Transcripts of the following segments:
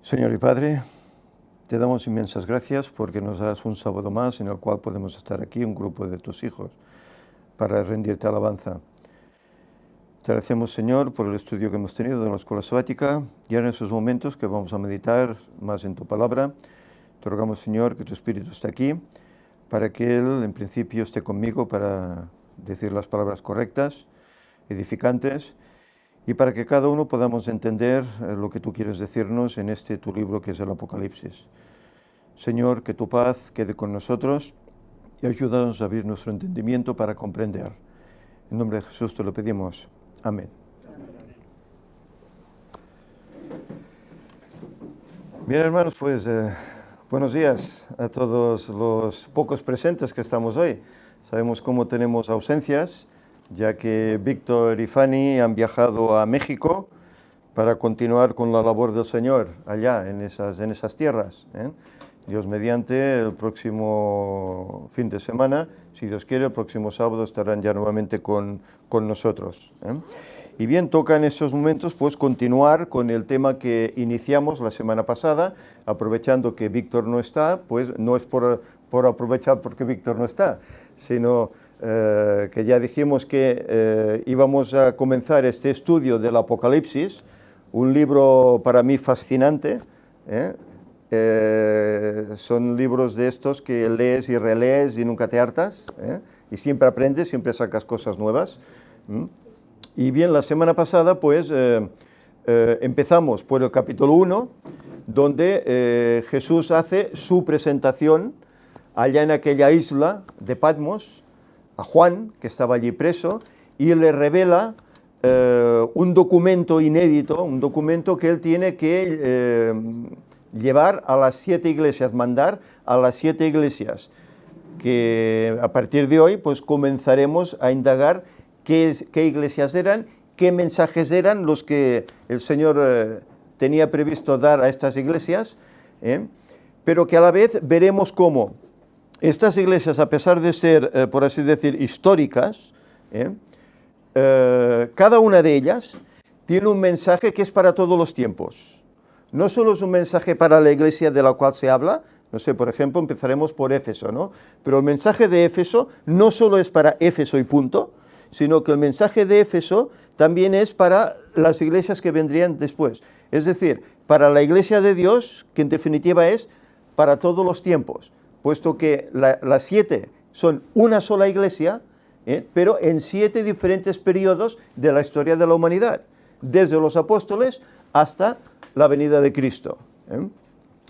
Señor y Padre, te damos inmensas gracias porque nos das un sábado más en el cual podemos estar aquí, un grupo de tus hijos, para rendirte alabanza. Te agradecemos, Señor, por el estudio que hemos tenido de la escuela sabática y en esos momentos que vamos a meditar más en tu palabra. Te rogamos, Señor, que tu Espíritu esté aquí para que Él, en principio, esté conmigo para decir las palabras correctas, edificantes, y para que cada uno podamos entender lo que tú quieres decirnos en este tu libro que es el Apocalipsis. Señor, que tu paz quede con nosotros y ayúdanos a abrir nuestro entendimiento para comprender. En nombre de Jesús te lo pedimos. Amén. Bien, hermanos, pues buenos días a todos los pocos presentes que estamos hoy. Sabemos cómo tenemos ausencias, ya que Víctor y Fanny han viajado a México para continuar con la labor del Señor allá, en esas tierras. Dios mediante, el próximo fin de semana, si Dios quiere, el próximo sábado estarán ya nuevamente con nosotros. Y bien, toca en esos momentos pues continuar con el tema que iniciamos la semana pasada, aprovechando que Víctor no está, pues no es por aprovechar porque Víctor no está, sino que ya dijimos que íbamos a comenzar este estudio del Apocalipsis, un libro para mí fascinante. Son libros de estos que lees y relees y nunca te hartas, y siempre aprendes, siempre sacas cosas nuevas. Y bien, la semana pasada pues empezamos por el capítulo 1, donde Jesús hace su presentación allá en aquella isla de Patmos, a Juan, que estaba allí preso, y le revela un documento inédito, un documento que él tiene que llevar a las 7 iglesias, mandar a las 7 iglesias, que a partir de hoy pues comenzaremos a indagar qué iglesias eran, qué mensajes eran los que el Señor tenía previsto dar a estas iglesias, pero que a la vez veremos cómo estas iglesias, a pesar de ser, por así decir, históricas, cada una de ellas tiene un mensaje que es para todos los tiempos. No solo es un mensaje para la iglesia de la cual se habla, no sé, por ejemplo, empezaremos por Éfeso, ¿no? Pero el mensaje de Éfeso no solo es para Éfeso y punto, sino que el mensaje de Éfeso también es para las iglesias que vendrían después. Es decir, para la iglesia de Dios, que en definitiva es para todos los tiempos, puesto que las 7 son una sola iglesia, pero en 7 diferentes periodos de la historia de la humanidad, desde los apóstoles hasta la venida de Cristo.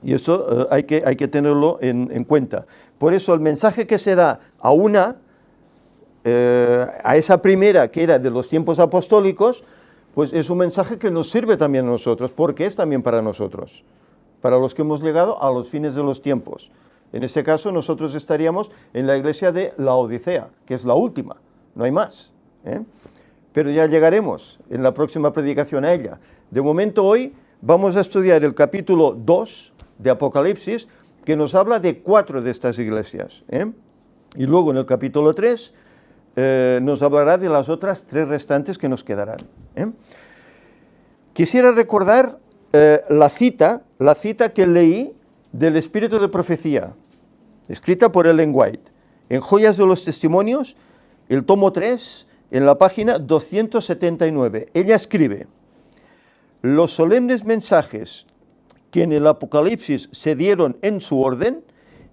Y eso hay que tenerlo en cuenta. Por eso el mensaje que se da a esa primera, que era de los tiempos apostólicos, pues es un mensaje que nos sirve también a nosotros, porque es también para nosotros, para los que hemos llegado a los fines de los tiempos. En este caso nosotros estaríamos en la iglesia de Laodicea, que es la última, no hay más. Pero ya llegaremos en la próxima predicación a ella. De momento hoy vamos a estudiar el capítulo 2 de Apocalipsis, que nos habla de 4 de estas iglesias. Y luego en el capítulo 3 nos hablará de las otras 3 restantes que nos quedarán. Quisiera recordar la cita que leí del Espíritu de Profecía, escrita por Ellen White, en Joyas de los Testimonios, el tomo 3, en la página 279. Ella escribe: los solemnes mensajes que en el Apocalipsis se dieron en su orden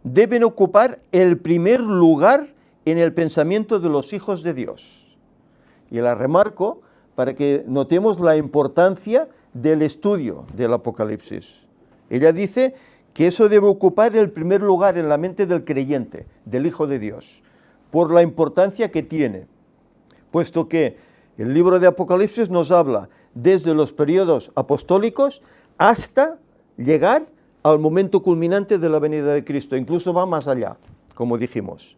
deben ocupar el primer lugar en el pensamiento de los hijos de Dios. Y la remarco para que notemos la importancia del estudio del Apocalipsis. Ella dice que eso debe ocupar el primer lugar en la mente del creyente, del Hijo de Dios, por la importancia que tiene, puesto que el libro de Apocalipsis nos habla desde los periodos apostólicos hasta llegar al momento culminante de la venida de Cristo, incluso va más allá, como dijimos.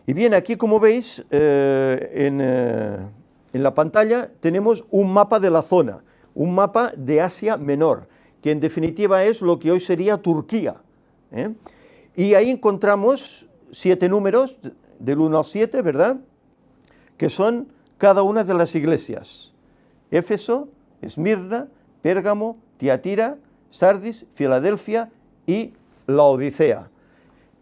Y bien, aquí como veis, en la pantalla tenemos un mapa de la zona, un mapa de Asia Menor, que en definitiva es lo que hoy sería Turquía. Y ahí encontramos 7 números, del 1 al 7, ¿verdad?, que son cada una de las iglesias: Éfeso, Esmirna, Pérgamo, Tiatira, Sardis, Filadelfia y Laodicea.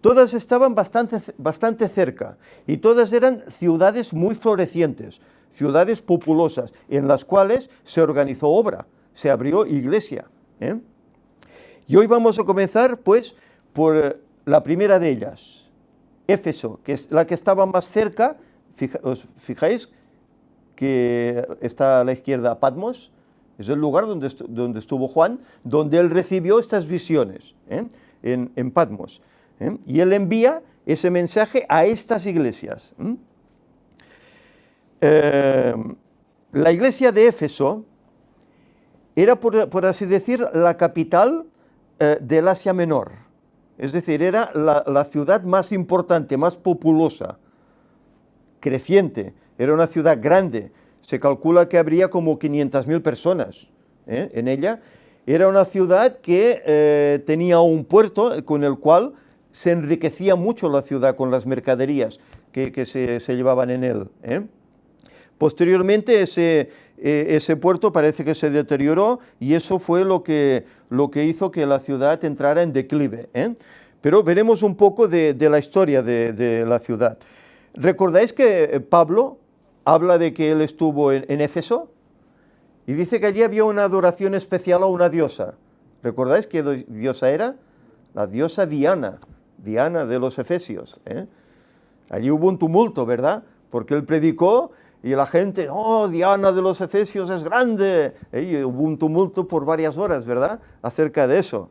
Todas estaban bastante cerca y todas eran ciudades muy florecientes, ciudades populosas, en las cuales se organizó obra, se abrió iglesia. Y hoy vamos a comenzar, pues, por la primera de ellas, Éfeso, que es la que estaba más cerca. ¿Os fijáis que está a la izquierda Patmos? Es el lugar donde estuvo Juan, donde él recibió estas visiones, en Patmos. Y él envía ese mensaje a estas iglesias. La iglesia de Éfeso era, por así decir, la capital del Asia Menor. Es decir, era la ciudad más importante, más populosa, creciente. Era una ciudad grande. Se calcula que habría como 500.000 personas en ella. Era una ciudad que tenía un puerto con el cual se enriquecía mucho la ciudad con las mercaderías que se llevaban en él. Posteriormente ese puerto parece que se deterioró y eso fue lo que hizo que la ciudad entrara en declive. Pero veremos un poco de la historia de la ciudad. ¿Recordáis que Pablo habla de que él estuvo en Éfeso? Y dice que allí había una adoración especial a una diosa. ¿Recordáis qué diosa era? La diosa Diana, Diana de los Efesios. Allí hubo un tumulto, ¿verdad? Porque él predicó y la gente, ¡oh, Diana de los Efesios es grande! Y hubo un tumulto por varias horas, ¿verdad? Acerca de eso.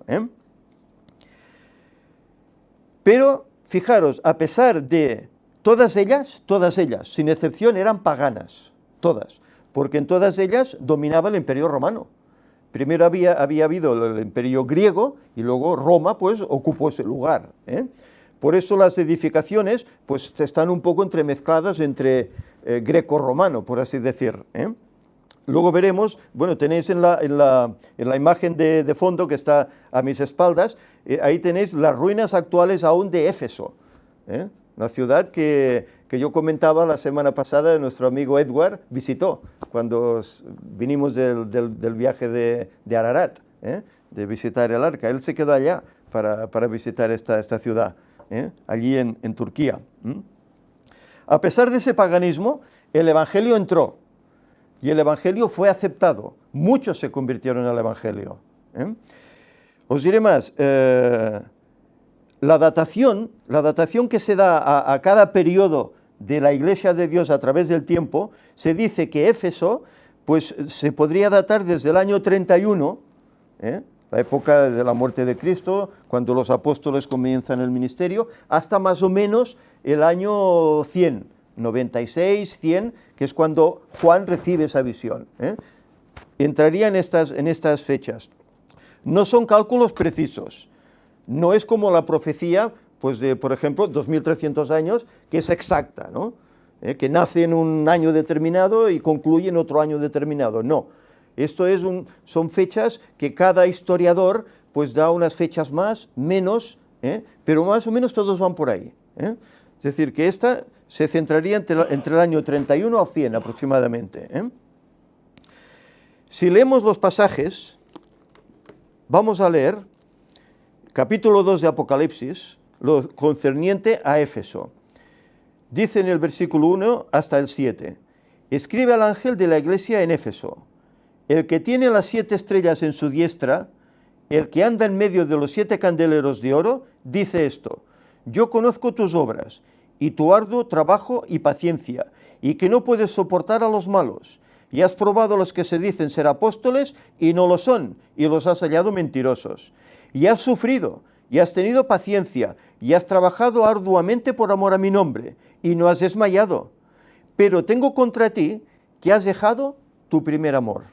Pero, fijaros, a pesar de todas ellas, sin excepción, eran paganas, todas, porque en todas ellas dominaba el Imperio Romano. Primero había habido el Imperio griego y luego Roma, pues, ocupó ese lugar. Por eso las edificaciones, pues, están un poco entremezcladas entre greco-romano, por así decir. Luego veremos, bueno, tenéis en la imagen de fondo que está a mis espaldas, ahí tenéis las ruinas actuales aún de Éfeso, la ciudad que yo comentaba la semana pasada, nuestro amigo Edward visitó cuando vinimos del viaje de Ararat, de visitar el Arca. Él se quedó allá para visitar esta ciudad, allí en Turquía. A pesar de ese paganismo, el Evangelio entró y el Evangelio fue aceptado. Muchos se convirtieron al Evangelio. Os diré más. La datación que se da a cada periodo de la Iglesia de Dios a través del tiempo, se dice que Éfeso, pues se podría datar desde el año 31, la época de la muerte de Cristo, cuando los apóstoles comienzan el ministerio, hasta más o menos el año 100, 96, 100, que es cuando Juan recibe esa visión. Entraría en estas fechas. No son cálculos precisos. No es como la profecía, pues de, por ejemplo, 2300 años, que es exacta, ¿no? Que nace en un año determinado y concluye en otro año determinado. No, esto son fechas que cada historiador pues da unas fechas más, menos, pero más o menos todos van por ahí. Es decir, que esta se centraría entre el año 31 al 100 aproximadamente. Si leemos los pasajes, vamos a leer capítulo 2 de Apocalipsis, lo concerniente a Éfeso. Dice en el versículo 1 hasta el 7, escribe al ángel de la iglesia en Éfeso, el que tiene las 7 estrellas en su diestra, el que anda en medio de los 7 candeleros de oro, dice esto, yo conozco tus obras, y tu arduo trabajo y paciencia, y que no puedes soportar a los malos, y has probado a los que se dicen ser apóstoles, y no lo son, y los has hallado mentirosos. Y has sufrido, y has tenido paciencia, y has trabajado arduamente por amor a mi nombre, y no has desmayado. Pero tengo contra ti que has dejado tu primer amor.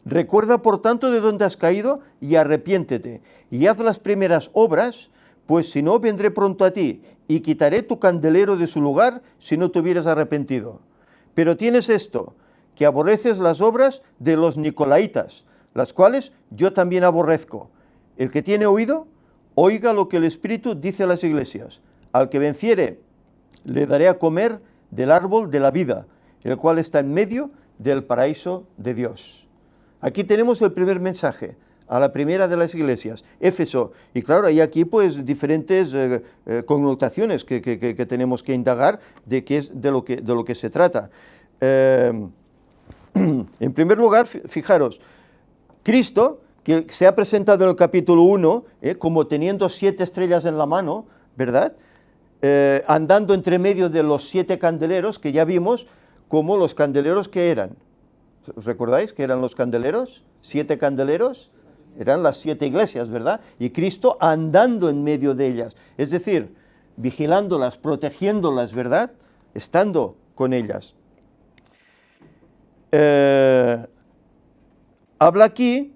Recuerda, por tanto, de dónde has caído, y arrepiéntete, y haz las primeras obras, pues si no, vendré pronto a ti, y quitaré tu candelero de su lugar, si no te hubieras arrepentido. Pero tienes esto, que aborreces las obras de los nicolaitas, las cuales yo también aborrezco. El que tiene oído, oiga lo que el Espíritu dice a las iglesias. Al que venciere, le daré a comer del árbol de la vida, el cual está en medio del paraíso de Dios. Aquí tenemos el primer mensaje, a la primera de las iglesias, Éfeso. Y claro, hay aquí pues diferentes connotaciones que tenemos que indagar de qué es de lo que se trata. En primer lugar, fijaros, Cristo, que se ha presentado en el capítulo 1 como teniendo 7 estrellas en la mano, ¿verdad? Andando entre medio de los 7 candeleros, que ya vimos como los candeleros que eran. ¿Os recordáis que eran los candeleros? 7 candeleros, eran las 7 iglesias, ¿verdad? Y Cristo andando en medio de ellas, es decir, vigilándolas, protegiéndolas, ¿verdad? Estando con ellas. Habla aquí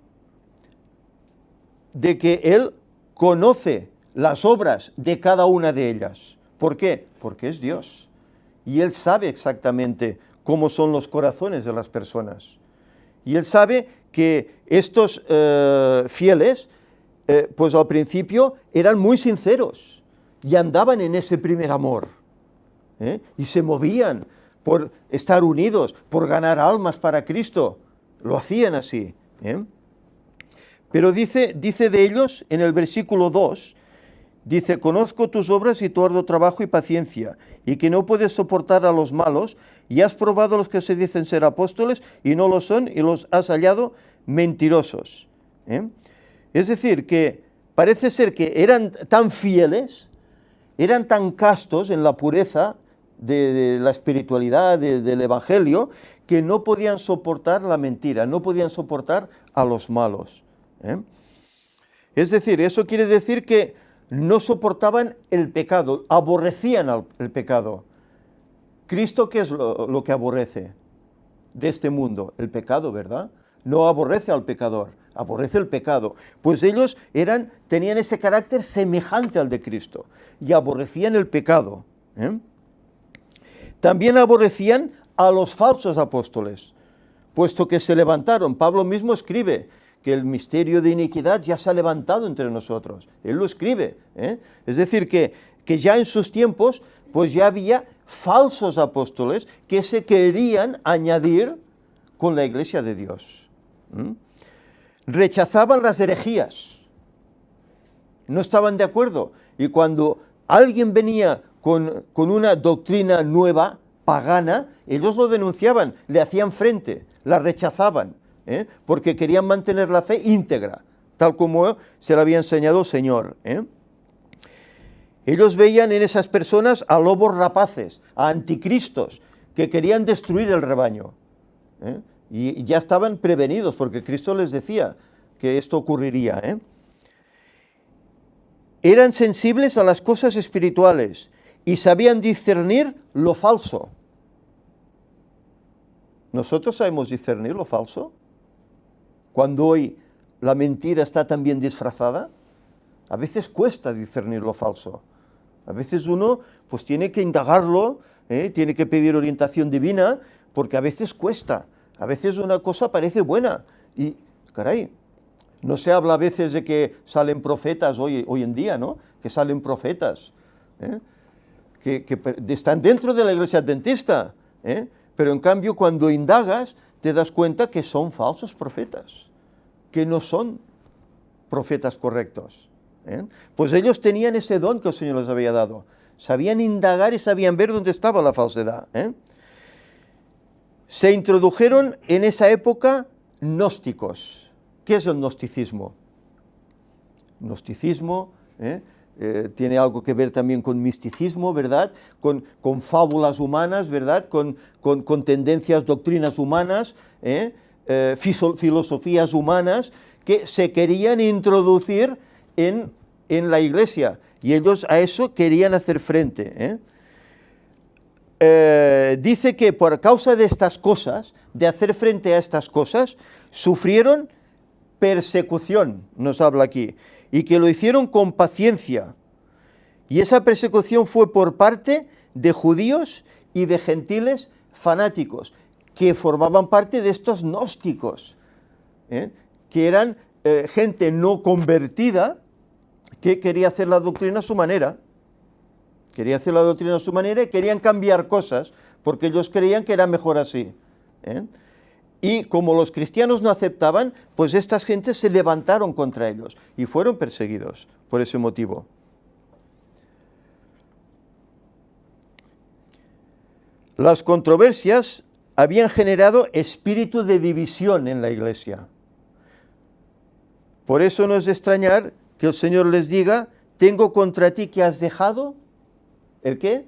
de que Él conoce las obras de cada una de ellas. ¿Por qué? Porque es Dios. Y Él sabe exactamente cómo son los corazones de las personas. Y Él sabe que estos fieles, pues al principio eran muy sinceros y andaban en ese primer amor. Y se movían por estar unidos, por ganar almas para Cristo. Lo hacían así. Pero dice de ellos en el versículo 2, dice, conozco tus obras y tu arduo trabajo y paciencia, y que no puedes soportar a los malos, y has probado a los que se dicen ser apóstoles y no lo son, y los has hallado mentirosos. Es decir, que parece ser que eran tan fieles, eran tan castos en la pureza de la espiritualidad, del evangelio, que no podían soportar la mentira, no podían soportar a los malos. Es decir, eso quiere decir que no soportaban el pecado, aborrecían el pecado. ¿Cristo qué es lo que aborrece de este mundo? El pecado, ¿verdad? No aborrece al pecador, aborrece el pecado. Pues ellos tenían ese carácter semejante al de Cristo y aborrecían el pecado. También aborrecían a los falsos apóstoles, puesto que se levantaron. Pablo mismo escribe que el misterio de iniquidad ya se ha levantado entre nosotros. Él lo escribe. Es decir, que ya en sus tiempos, pues ya había falsos apóstoles que se querían añadir con la iglesia de Dios. Rechazaban las herejías. No estaban de acuerdo. Y cuando alguien venía con una doctrina nueva, pagana, ellos lo denunciaban, le hacían frente, la rechazaban. Porque querían mantener la fe íntegra, tal como se le había enseñado el Señor. Ellos veían en esas personas a lobos rapaces, a anticristos, que querían destruir el rebaño. Y ya estaban prevenidos, porque Cristo les decía que esto ocurriría. Eran sensibles a las cosas espirituales y sabían discernir lo falso. ¿Nosotros sabemos discernir lo falso? Cuando hoy la mentira está tan bien disfrazada, a veces cuesta discernir lo falso. A veces uno pues tiene que indagarlo, tiene que pedir orientación divina, porque a veces cuesta. A veces una cosa parece buena y, caray, no se habla a veces de que salen profetas hoy en día, ¿no? Que salen profetas, que están dentro de la iglesia adventista, pero en cambio cuando indagas te das cuenta que son falsos profetas, que no son profetas correctos. Pues ellos tenían ese don que el Señor les había dado. Sabían indagar y sabían ver dónde estaba la falsedad. Se introdujeron en esa época gnósticos. ¿Qué es el gnosticismo? Gnosticismo tiene algo que ver también con misticismo, ¿verdad? Con fábulas humanas, ¿verdad? Con tendencias, doctrinas humanas, filosofías humanas que se querían introducir en la iglesia, y ellos a eso querían hacer frente. Dice que por causa de estas cosas, de hacer frente a estas cosas, sufrieron persecución, nos habla aquí, y que lo hicieron con paciencia. Y esa persecución fue por parte de judíos y de gentiles fanáticos, que formaban parte de estos gnósticos, que eran gente no convertida, que quería hacer la doctrina a su manera. Quería hacer la doctrina a su manera y querían cambiar cosas, porque ellos creían que era mejor así. Y como los cristianos no aceptaban, pues estas gentes se levantaron contra ellos y fueron perseguidos por ese motivo. Las controversias habían generado espíritu de división en la iglesia. Por eso no es de extrañar que el Señor les diga: tengo contra ti que has dejado, ¿el qué?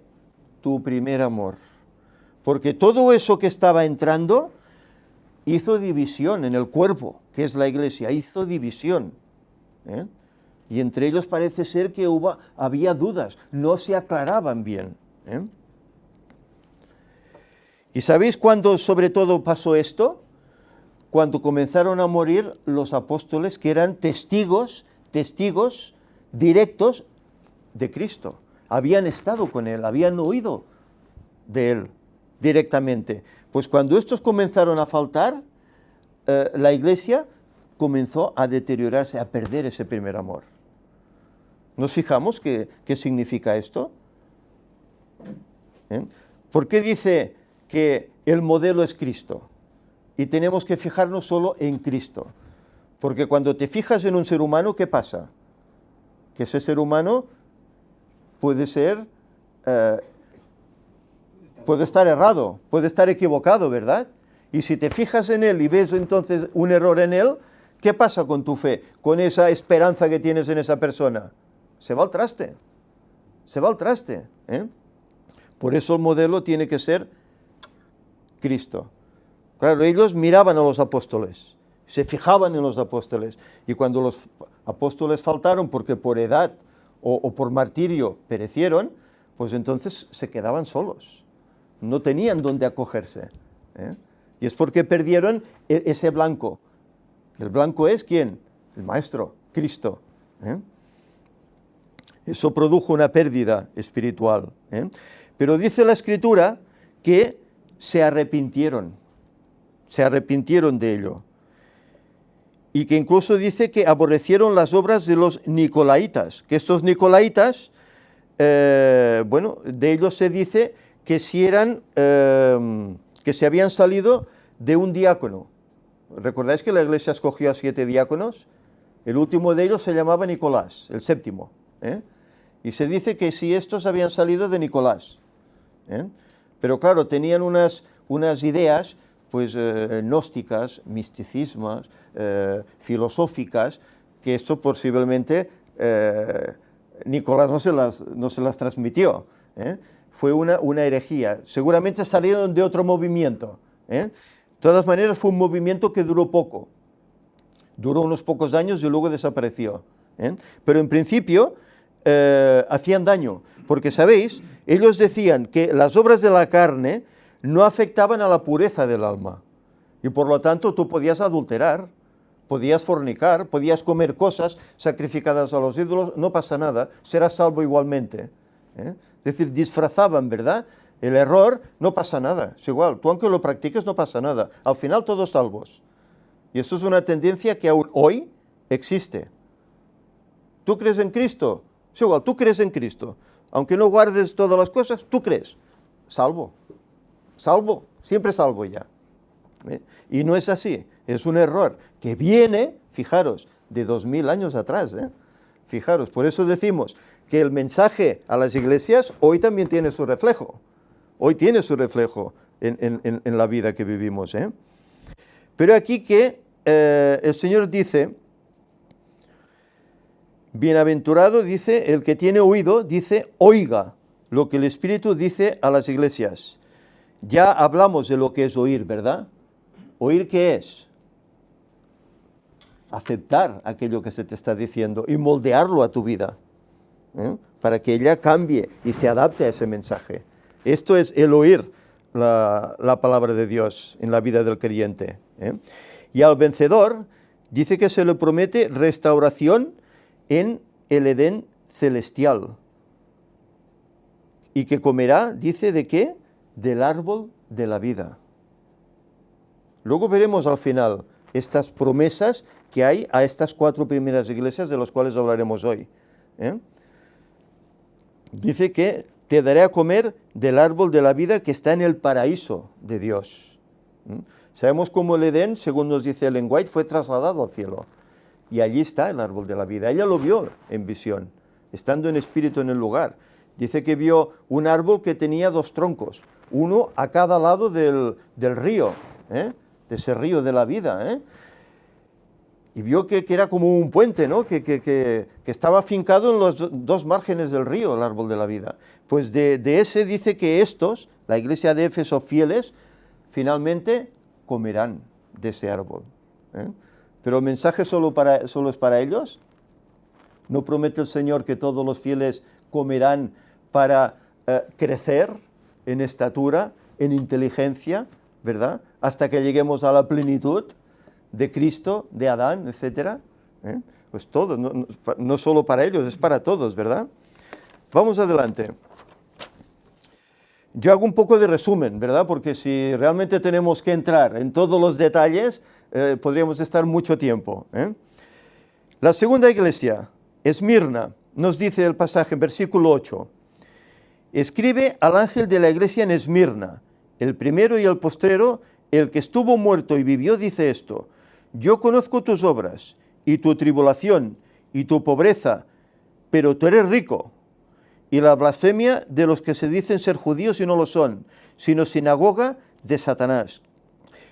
Tu primer amor. Porque todo eso que estaba entrando hizo división en el cuerpo, que es la iglesia, hizo división. Y entre ellos parece ser que había dudas, no se aclaraban bien. ¿Y sabéis cuándo sobre todo pasó esto? Cuando comenzaron a morir los apóstoles, que eran testigos directos de Cristo. Habían estado con Él, habían oído de Él directamente. Pues cuando estos comenzaron a faltar, la iglesia comenzó a deteriorarse, a perder ese primer amor. ¿Nos fijamos qué significa esto? ¿Por qué dice que el modelo es Cristo? Y tenemos que fijarnos solo en Cristo. Porque cuando te fijas en un ser humano, ¿qué pasa? Que ese ser humano puede ser, puede estar errado, puede estar equivocado, ¿verdad? Y si te fijas en él y ves entonces un error en él, ¿qué pasa con tu fe? Con esa esperanza que tienes en esa persona. Se va al traste. Se va al traste. Por eso el modelo tiene que ser Cristo. Claro, ellos miraban a los apóstoles, se fijaban en los apóstoles, y cuando los apóstoles faltaron porque por edad o por martirio perecieron, pues entonces se quedaban solos, no tenían dónde acogerse. Y es porque perdieron ese blanco. ¿El blanco es quién? El Maestro, Cristo. Eso produjo una pérdida espiritual. Pero dice la Escritura que se arrepintieron de ello. Y que incluso dice que aborrecieron las obras de los nicolaitas, que estos nicolaitas, bueno, de ellos se dice que si eran, que se habían salido de un diácono. ¿Recordáis que la iglesia escogió a 7 diáconos? El último de ellos se llamaba Nicolás, el séptimo. Y se dice que si estos habían salido de Nicolás. Pero claro, tenían unas ideas pues gnósticas, misticismas, filosóficas, que esto posiblemente Nicolás no se las transmitió. Fue una herejía. Seguramente salieron de otro movimiento. De todas maneras, fue un movimiento que duró poco. Duró unos pocos años y luego desapareció. Pero en principio hacían daño, porque sabéis, ellos decían que las obras de la carne no afectaban a la pureza del alma, y por lo tanto tú podías adulterar, podías fornicar, podías comer cosas sacrificadas a los ídolos, no pasa nada, serás salvo igualmente. Es decir, disfrazaban, ¿verdad?, el error, no pasa nada, es igual, tú aunque lo practiques no pasa nada, al final todos salvos. Y eso es una tendencia que aún hoy existe. ¿Tú crees en Cristo? Es igual, tú crees en Cristo, aunque no guardes todas las cosas, tú crees, salvo, siempre salvo ya. Y no es así, es un error que viene, fijaros, de 2000 años atrás. Fijaros, por eso decimos que el mensaje a las iglesias hoy también tiene su reflejo, en la vida que vivimos. Pero aquí que el Señor dice, bienaventurado, dice, el que tiene oído, dice, oiga lo que el Espíritu dice a las iglesias. Ya hablamos de lo que es oír, ¿verdad? ¿Oír qué es? Aceptar aquello que se te está diciendo y moldearlo a tu vida, para que ella cambie y se adapte a ese mensaje. Esto es el oír la palabra de Dios en la vida del creyente. Y al vencedor dice que se le promete restauración en el Edén celestial. Y que comerá, dice, ¿de qué? Del árbol de la vida. Luego veremos al final estas promesas que hay a estas 4 primeras iglesias de las cuales hablaremos hoy. Dice que te daré a comer del árbol de la vida que está en el paraíso de Dios. Sabemos cómo el Edén, según nos dice Ellen White, fue trasladado al cielo. Y allí está el árbol de la vida. Ella lo vio en visión, estando en espíritu en el lugar. Dice que vio un árbol que tenía 2 troncos, uno a cada lado del río, de ese río de la vida. Y vio que era como un puente, ¿no? que estaba afincado en los 2 márgenes del río, el árbol de la vida. Pues de ese dice que estos, la iglesia de Éfeso fieles, finalmente comerán de ese árbol. Pero el mensaje solo es para ellos. ¿No promete el Señor que todos los fieles comerán para crecer en estatura, en inteligencia, ¿verdad? Hasta que lleguemos a la plenitud de Cristo, de Adán, etcétera? Pues todos, no solo para ellos, es para todos, ¿verdad? Vamos adelante. Yo hago un poco de resumen, ¿verdad? Porque si realmente tenemos que entrar en todos los detalles, podríamos estar mucho tiempo. La segunda iglesia, Esmirna, nos dice el pasaje, versículo 8. Escribe al ángel de la iglesia en Esmirna, el primero y el postrero, el que estuvo muerto y vivió, dice esto: yo conozco tus obras, y tu tribulación, y tu pobreza, pero tú eres rico, y la blasfemia de los que se dicen ser judíos y no lo son, sino sinagoga de Satanás.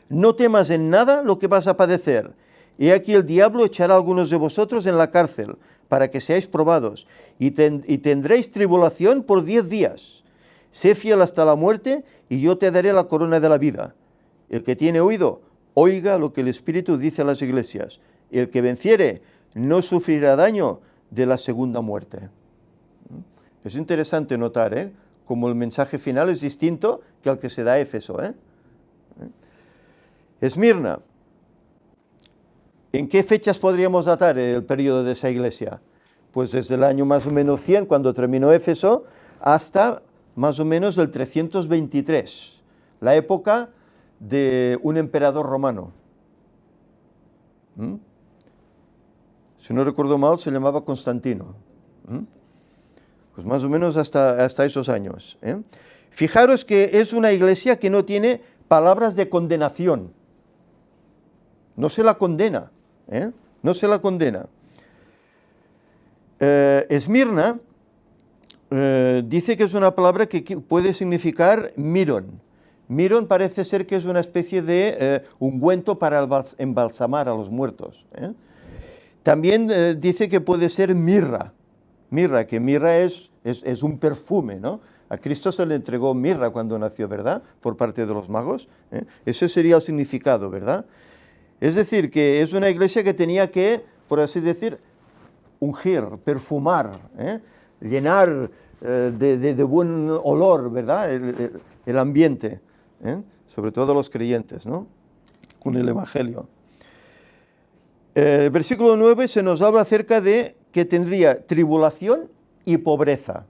No temas en nada lo que vas a padecer. He aquí el diablo echará a algunos de vosotros en la cárcel, para que seáis probados, y tendréis tribulación por 10 días. Sé fiel hasta la muerte, y yo te daré la corona de la vida. El que tiene oído, oiga lo que el Espíritu dice a las iglesias. El que venciere no sufrirá daño de la segunda muerte. Es interesante notar, cómo el mensaje final es distinto que al que se da a Éfeso. Esmirna. ¿En qué fechas podríamos datar el periodo de esa iglesia? Pues desde el año más o menos 100, cuando terminó Éfeso, hasta más o menos el 323, la época de un emperador romano. Si no recuerdo mal, se llamaba Constantino. Pues más o menos hasta esos años. Fijaros que es una iglesia que no tiene palabras de condenación. No se la condena. No se la condena. Esmirna dice que es una palabra que puede significar mirón. Mirón parece ser que es una especie de ungüento para embalsamar a los muertos. También dice que puede ser mirra. Mirra, que mirra es un perfume, ¿no? A Cristo se le entregó mirra cuando nació, ¿verdad? Por parte de los magos. Ese sería el significado, ¿verdad? Es decir, que es una iglesia que tenía que, por así decir, ungir, perfumar, llenar de buen olor, ¿verdad? El ambiente, sobre todo los creyentes, ¿no? Con el Evangelio. El versículo 9 se nos habla acerca de que tendría tribulación y pobreza.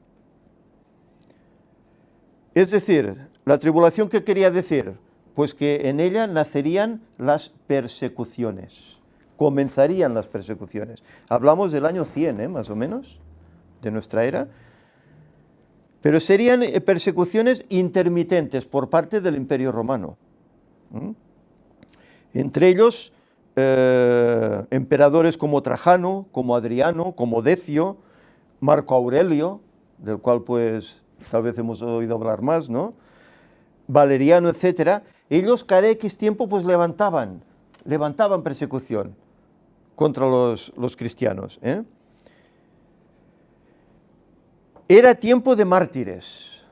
Es decir, la tribulación, ¿qué quería decir? Pues que en ella nacerían las persecuciones, comenzarían las persecuciones. Hablamos del año 100, más o menos, de nuestra era, pero serían persecuciones intermitentes por parte del Imperio Romano. Entre ellos, emperadores como Trajano, como Adriano, como Decio, Marco Aurelio, del cual pues tal vez hemos oído hablar más, ¿no? Valeriano, etcétera. Ellos cada X tiempo pues levantaban persecución contra los cristianos. Era tiempo de mártires.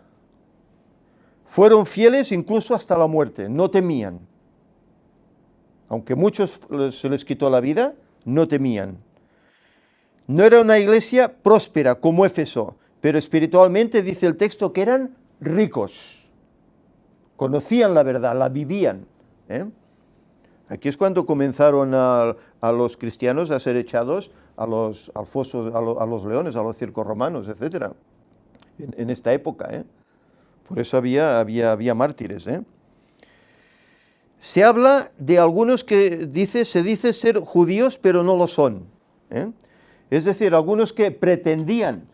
Fueron fieles incluso hasta la muerte, no temían. Aunque muchos se les quitó la vida, no temían. No era una iglesia próspera como Éfeso, pero espiritualmente dice el texto que eran ricos. Conocían la verdad, la vivían. Aquí es cuando comenzaron a los cristianos a ser echados al foso, a los leones, a los circos romanos, etc. En esta época. Por eso había mártires. Se habla de algunos que se dice ser judíos, pero no lo son. Es decir, algunos que pretendían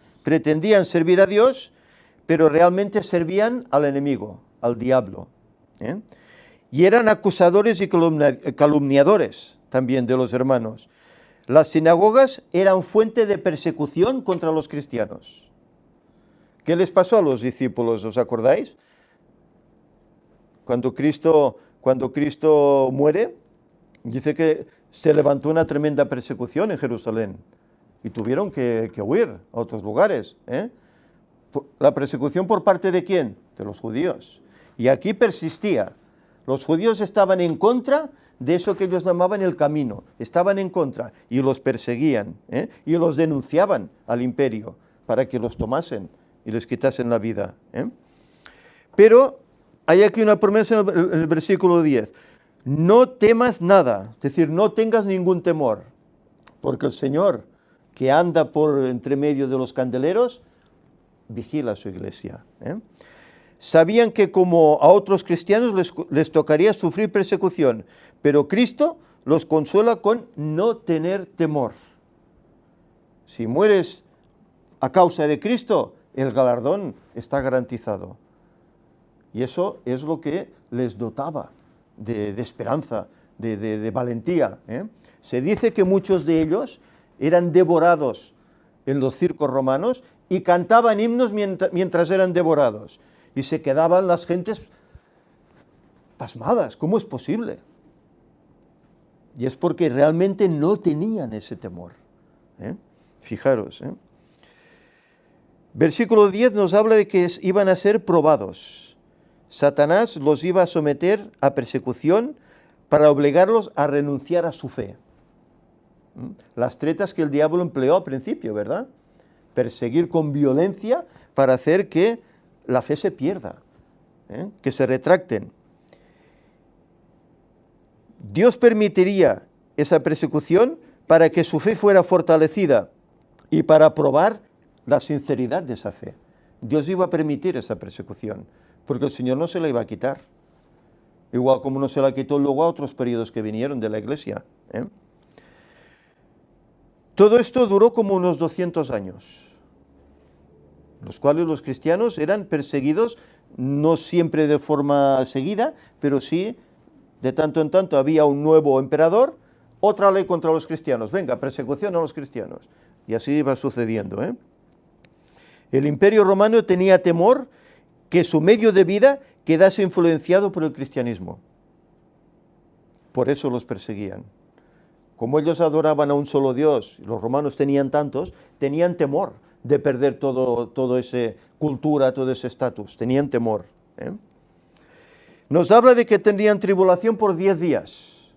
servir a Dios, pero realmente servían al enemigo, al diablo. y eran acusadores y calumniadores también de los hermanos. Las sinagogas eran fuente de persecución contra los cristianos. ¿Qué les pasó a los discípulos? ¿Os acordáis? Cuando Cristo muere, dice que se levantó una tremenda persecución en Jerusalén y tuvieron que huir a otros lugares. ¿La persecución por parte de quién? De los judíos. Y aquí persistía. Los judíos estaban en contra de eso que ellos llamaban el camino. Estaban en contra y los perseguían, y los denunciaban al imperio para que los tomasen y les quitasen la vida. Pero hay aquí una promesa en el versículo 10. No temas nada, es decir, no tengas ningún temor, porque el Señor que anda por entre medio de los candeleros vigila a su iglesia. Sabían que como a otros cristianos les tocaría sufrir persecución, pero Cristo los consuela con no tener temor. Si mueres a causa de Cristo, el galardón está garantizado. Y eso es lo que les dotaba de esperanza, de valentía. Se dice que muchos de ellos eran devorados en los circos romanos y cantaban himnos mientras eran devorados. Y se quedaban las gentes pasmadas. ¿Cómo es posible? Y es porque realmente no tenían ese temor. Fijaros. Versículo 10 nos habla de que iban a ser probados. Satanás los iba a someter a persecución para obligarlos a renunciar a su fe. Las tretas que el diablo empleó al principio, ¿verdad? Perseguir con violencia para hacer que la fe se pierda, que se retracten. Dios permitiría esa persecución para que su fe fuera fortalecida y para probar la sinceridad de esa fe. Dios iba a permitir esa persecución, porque el Señor no se la iba a quitar, igual como no se la quitó luego a otros periodos que vinieron de la iglesia. Todo esto duró como unos 200 años, los cuales los cristianos eran perseguidos, no siempre de forma seguida, pero sí, de tanto en tanto había un nuevo emperador, otra ley contra los cristianos, venga, persecución a los cristianos. Y así iba sucediendo. El Imperio Romano tenía temor que su medio de vida quedase influenciado por el cristianismo. Por eso los perseguían. Como ellos adoraban a un solo Dios, los romanos tenían tantos, tenían temor de perder todo ese cultura, todo ese estatus, tenían temor. Nos habla de que tendrían tribulación por 10 días.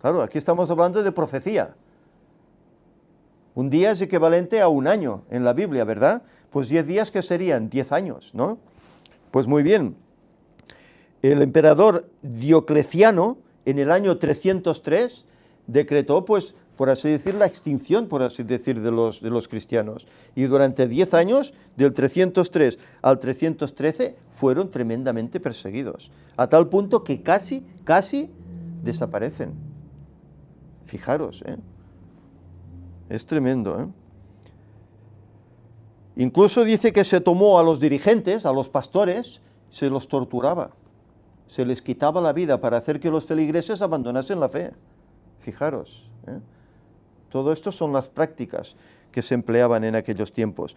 Claro, aquí estamos hablando de profecía. Un día es equivalente a un año en la Biblia, ¿verdad? Pues 10 días, ¿qué serían? 10 años, ¿no? Pues muy bien. El emperador Diocleciano, en el año 303, decretó, pues, por así decir, la extinción, por así decir, de los cristianos. Y durante 10 años, del 303 al 313, fueron tremendamente perseguidos, a tal punto que casi desaparecen. Fijaros, es tremendo, Incluso dice que se tomó a los dirigentes, a los pastores, se los torturaba, se les quitaba la vida para hacer que los feligreses abandonasen la fe. Fijaros, todo esto son las prácticas que se empleaban en aquellos tiempos.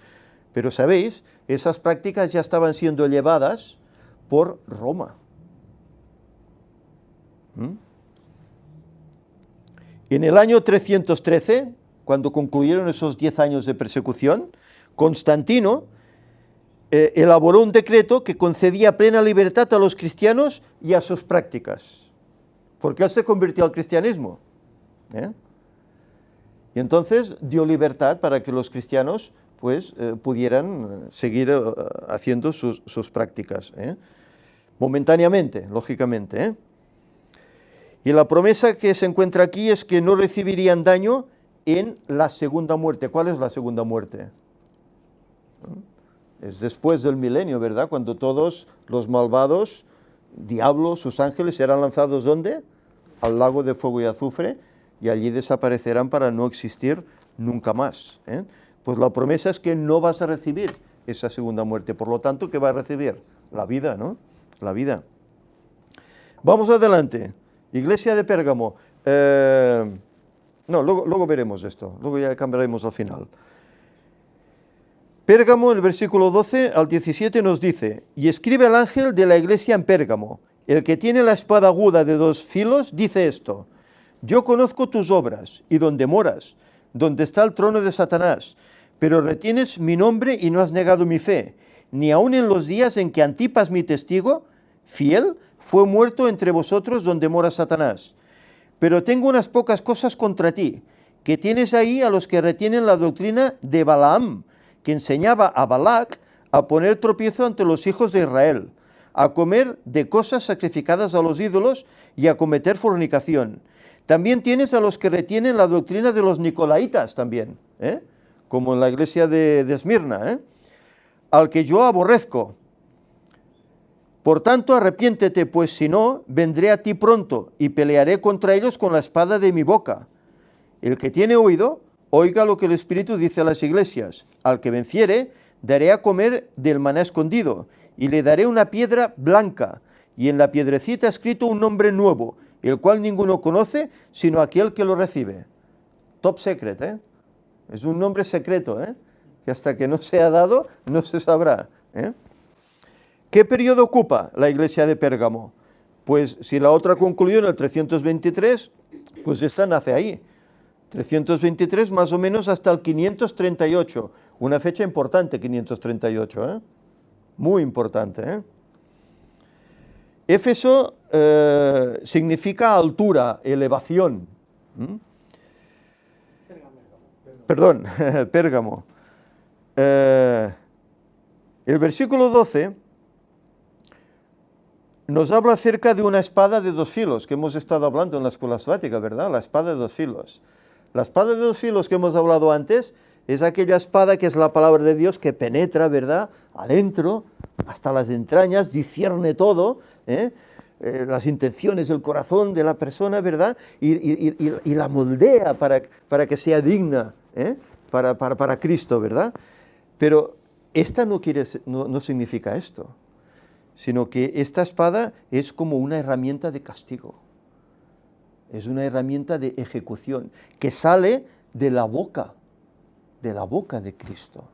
Pero sabéis, esas prácticas ya estaban siendo llevadas por Roma. En el año 313, cuando concluyeron esos 10 años de persecución, Constantino elaboró un decreto que concedía plena libertad a los cristianos y a sus prácticas, porque él se convirtió al cristianismo. Y entonces dio libertad para que los cristianos pues, pudieran seguir haciendo sus prácticas, momentáneamente, lógicamente. Y la promesa que se encuentra aquí es que no recibirían daño en la segunda muerte. ¿Cuál es la segunda muerte? Es después del milenio, ¿verdad? Cuando todos los malvados, diablos, sus ángeles, serán lanzados ¿dónde? Al lago de fuego y azufre, y allí desaparecerán para no existir nunca más. Pues la promesa es que no vas a recibir esa segunda muerte. Por lo tanto, ¿qué va a recibir? La vida, ¿no? La vida. Vamos adelante. Iglesia de Pérgamo. No, luego veremos esto. Luego ya cambiaremos al final. Pérgamo, el versículo 12 al 17 nos dice: y escribe al ángel de la iglesia en Pérgamo, el que tiene la espada aguda de 2 filos, dice esto: yo conozco tus obras y donde moras, donde está el trono de Satanás, pero retienes mi nombre y no has negado mi fe, ni aun en los días en que Antipas, mi testigo, fiel, fue muerto entre vosotros donde mora Satanás. Pero tengo unas pocas cosas contra ti, que tienes ahí a los que retienen la doctrina de Balaam, que enseñaba a Balac a poner tropiezo ante los hijos de Israel, a comer de cosas sacrificadas a los ídolos y a cometer fornicación. También tienes a los que retienen la doctrina de los nicolaitas también, como en la iglesia de Esmirna, al que yo aborrezco. Por tanto, arrepiéntete, pues si no, vendré a ti pronto y pelearé contra ellos con la espada de mi boca. El que tiene oído, oiga lo que el Espíritu dice a las iglesias. Al que venciere, daré a comer del maná escondido, y le daré una piedra blanca, y en la piedrecita escrito un nombre nuevo, el cual ninguno conoce, sino aquel que lo recibe. Top secret, Es un nombre secreto, que hasta que no sea dado, no se sabrá, ¿Qué periodo ocupa la iglesia de Pérgamo? Pues si la otra concluyó en el 323, pues esta nace ahí. 323 más o menos hasta el 538, una fecha importante, 538, muy importante. Éfeso significa altura, elevación. Perdón, Pérgamo. El versículo 12 nos habla acerca de una espada de 2 filos, que hemos estado hablando en la escuela sabática, ¿verdad? La espada de 2 filos. La espada de 2 filos que hemos hablado antes es aquella espada que es la palabra de Dios que penetra, ¿verdad?, adentro, hasta las entrañas, discierne todo, las intenciones del corazón de la persona, ¿verdad?, y la moldea para que sea digna, para Cristo, ¿verdad? Pero esta no significa esto, sino que esta espada es como una herramienta de castigo. Es una herramienta de ejecución que sale de la boca de Cristo.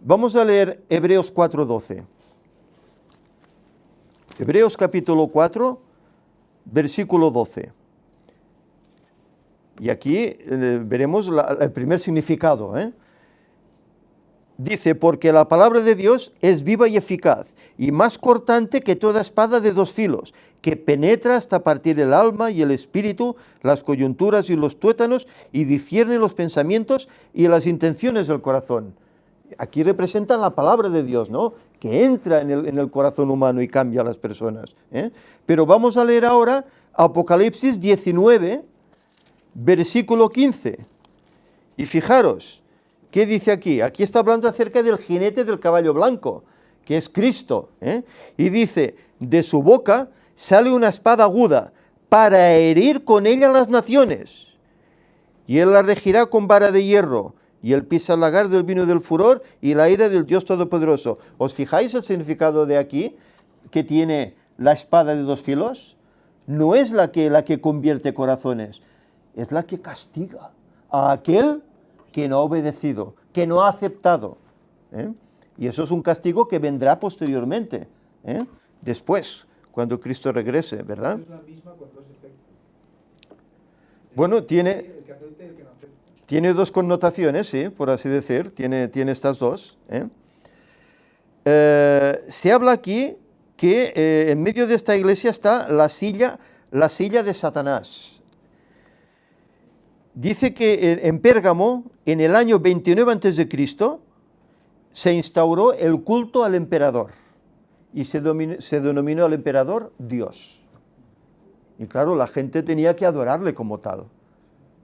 Vamos a leer Hebreos 4:12. Hebreos capítulo 4, versículo 12. Y aquí veremos el primer significado. Dice, porque la palabra de Dios es viva y eficaz, y más cortante que toda espada de 2 filos, que penetra hasta partir el alma y el espíritu, las coyunturas y los tuétanos, y discierne los pensamientos y las intenciones del corazón. Aquí representa la palabra de Dios, ¿no?, que entra en el corazón humano y cambia a las personas. Pero vamos a leer ahora Apocalipsis 19, versículo 15. Y fijaros, ¿qué dice aquí? Aquí está hablando acerca del jinete del caballo blanco, que es Cristo. Y dice, de su boca sale una espada aguda para herir con ella las naciones. Y él la regirá con vara de hierro, y él pisa el lagar del vino del furor y la ira del Dios Todopoderoso. ¿Os fijáis el significado de aquí que tiene la espada de 2 filos? No es la que convierte corazones, es la que castiga a aquel que no ha obedecido, que no ha aceptado. Y eso es un castigo que vendrá posteriormente, después, cuando Cristo regrese, ¿verdad? Es la misma con 2 efectos. Bueno, tiene El que acepte y el que no acepte. Tiene 2 connotaciones, sí, por así decir, tiene estas 2. Se habla aquí que en medio de esta iglesia está la silla de Satanás. Dice que en Pérgamo, en el año 29 a.C., se instauró el culto al emperador y se denominó al emperador Dios. Y claro, la gente tenía que adorarle como tal.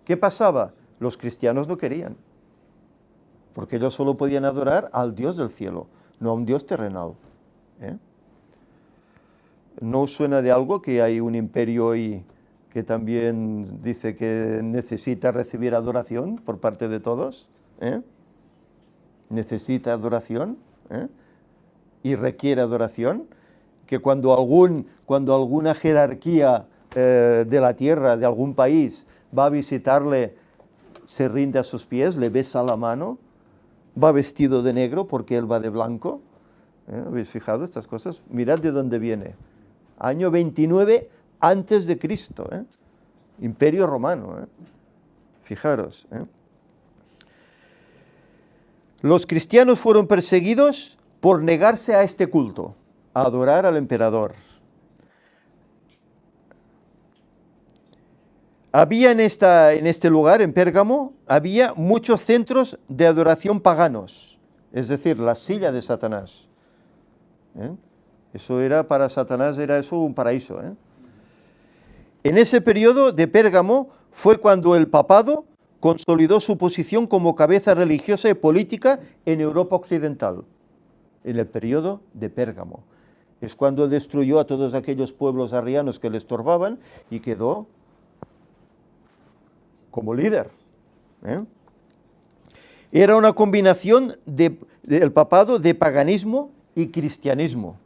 ¿Qué pasaba? Los cristianos no querían, porque ellos solo podían adorar al Dios del cielo, no a un Dios terrenal. ¿No os suena de algo que hay un imperio hoy que también dice que necesita recibir adoración por parte de todos? Necesita adoración y requiere adoración. que cuando alguna jerarquía de la tierra, de algún país, va a visitarle, se rinde a sus pies, le besa la mano, va vestido de negro porque él va de blanco. ¿Habéis fijado estas cosas? Mirad de dónde viene. Año 29 antes de Cristo, Imperio Romano. Fijaros. Los cristianos fueron perseguidos por negarse a este culto, a adorar al emperador. Había en este lugar, en Pérgamo, había muchos centros de adoración paganos, es decir, la silla de Satanás. Eso era para Satanás, era eso un paraíso. En ese periodo de Pérgamo fue cuando el papado consolidó su posición como cabeza religiosa y política en Europa occidental. En el periodo de Pérgamo. Es cuando destruyó a todos aquellos pueblos arrianos que le estorbaban y quedó como líder. Era una combinación del papado de paganismo y cristianismo.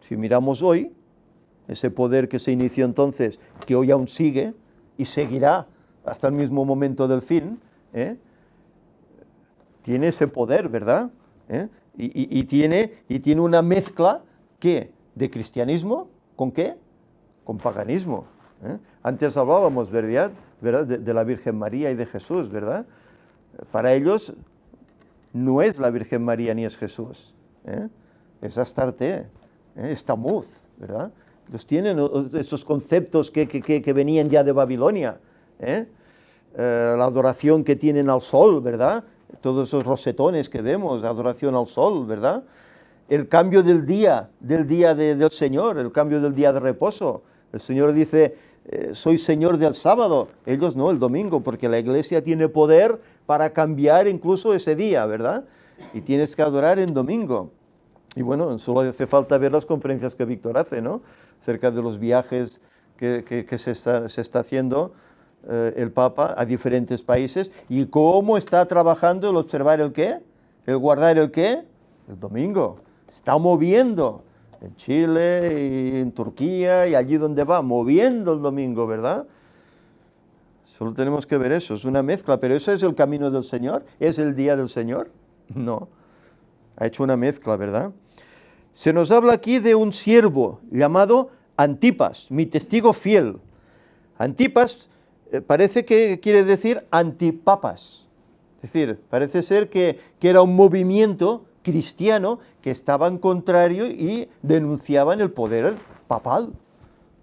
Si miramos hoy, ese poder que se inició entonces, que hoy aún sigue y seguirá hasta el mismo momento del fin, tiene ese poder, ¿verdad? Y tiene una mezcla, ¿qué? De cristianismo, ¿con qué? Con paganismo. Antes hablábamos, ¿verdad? De la Virgen María y de Jesús, ¿verdad? Para ellos no es la Virgen María ni es Jesús, es Astarte, es Tamuz, ¿verdad? Ellos tienen esos conceptos que venían ya de Babilonia, la adoración que tienen al sol, ¿verdad? Todos esos rosetones que vemos, adoración al sol, ¿verdad? El cambio del día del Señor, el cambio del día de reposo. El Señor dice, soy Señor del sábado. Ellos no, el domingo, porque la Iglesia tiene poder para cambiar incluso ese día, ¿verdad? Y tienes que adorar en domingo. Y bueno, solo hace falta ver las conferencias que Víctor hace, ¿no? Acerca de los viajes que se está haciendo el Papa a diferentes países y cómo está trabajando el observar el qué, el guardar el qué, el domingo. Está moviendo en Chile y en Turquía y allí donde va, moviendo el domingo, ¿verdad? Solo tenemos que ver eso, es una mezcla, pero ¿eso es el camino del Señor? ¿Es el día del Señor? No, ha hecho una mezcla, ¿verdad? Se nos habla aquí de un siervo llamado Antipas, mi testigo fiel. Antipas parece que quiere decir antipapas, es decir, parece ser que era un movimiento cristiano que estaba en contrario y denunciaban el poder papal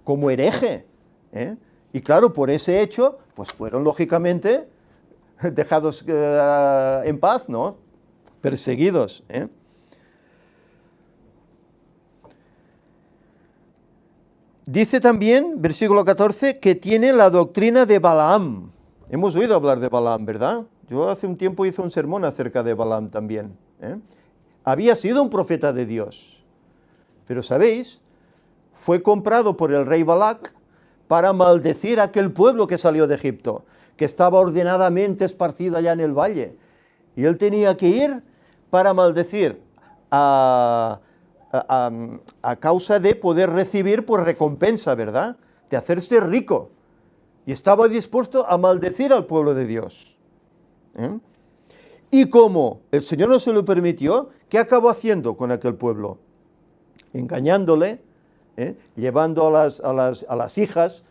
como hereje. Y claro, por ese hecho, pues fueron lógicamente dejados en paz, ¿no? Perseguidos. Dice también, versículo 14, que tiene la doctrina de Balaam. Hemos oído hablar de Balaam, ¿verdad? Yo hace un tiempo hice un sermón acerca de Balaam también. Había sido un profeta de Dios, pero ¿sabéis? Fue comprado por el rey Balac para maldecir a aquel pueblo que salió de Egipto, que estaba ordenadamente esparcido allá en el valle. Y él tenía que ir para maldecir a causa de poder recibir por recompensa, ¿verdad? De hacerse rico. Y estaba dispuesto a maldecir al pueblo de Dios. Y como el Señor no se lo permitió, ¿qué acabó haciendo con aquel pueblo? Engañándole, llevando a las hijas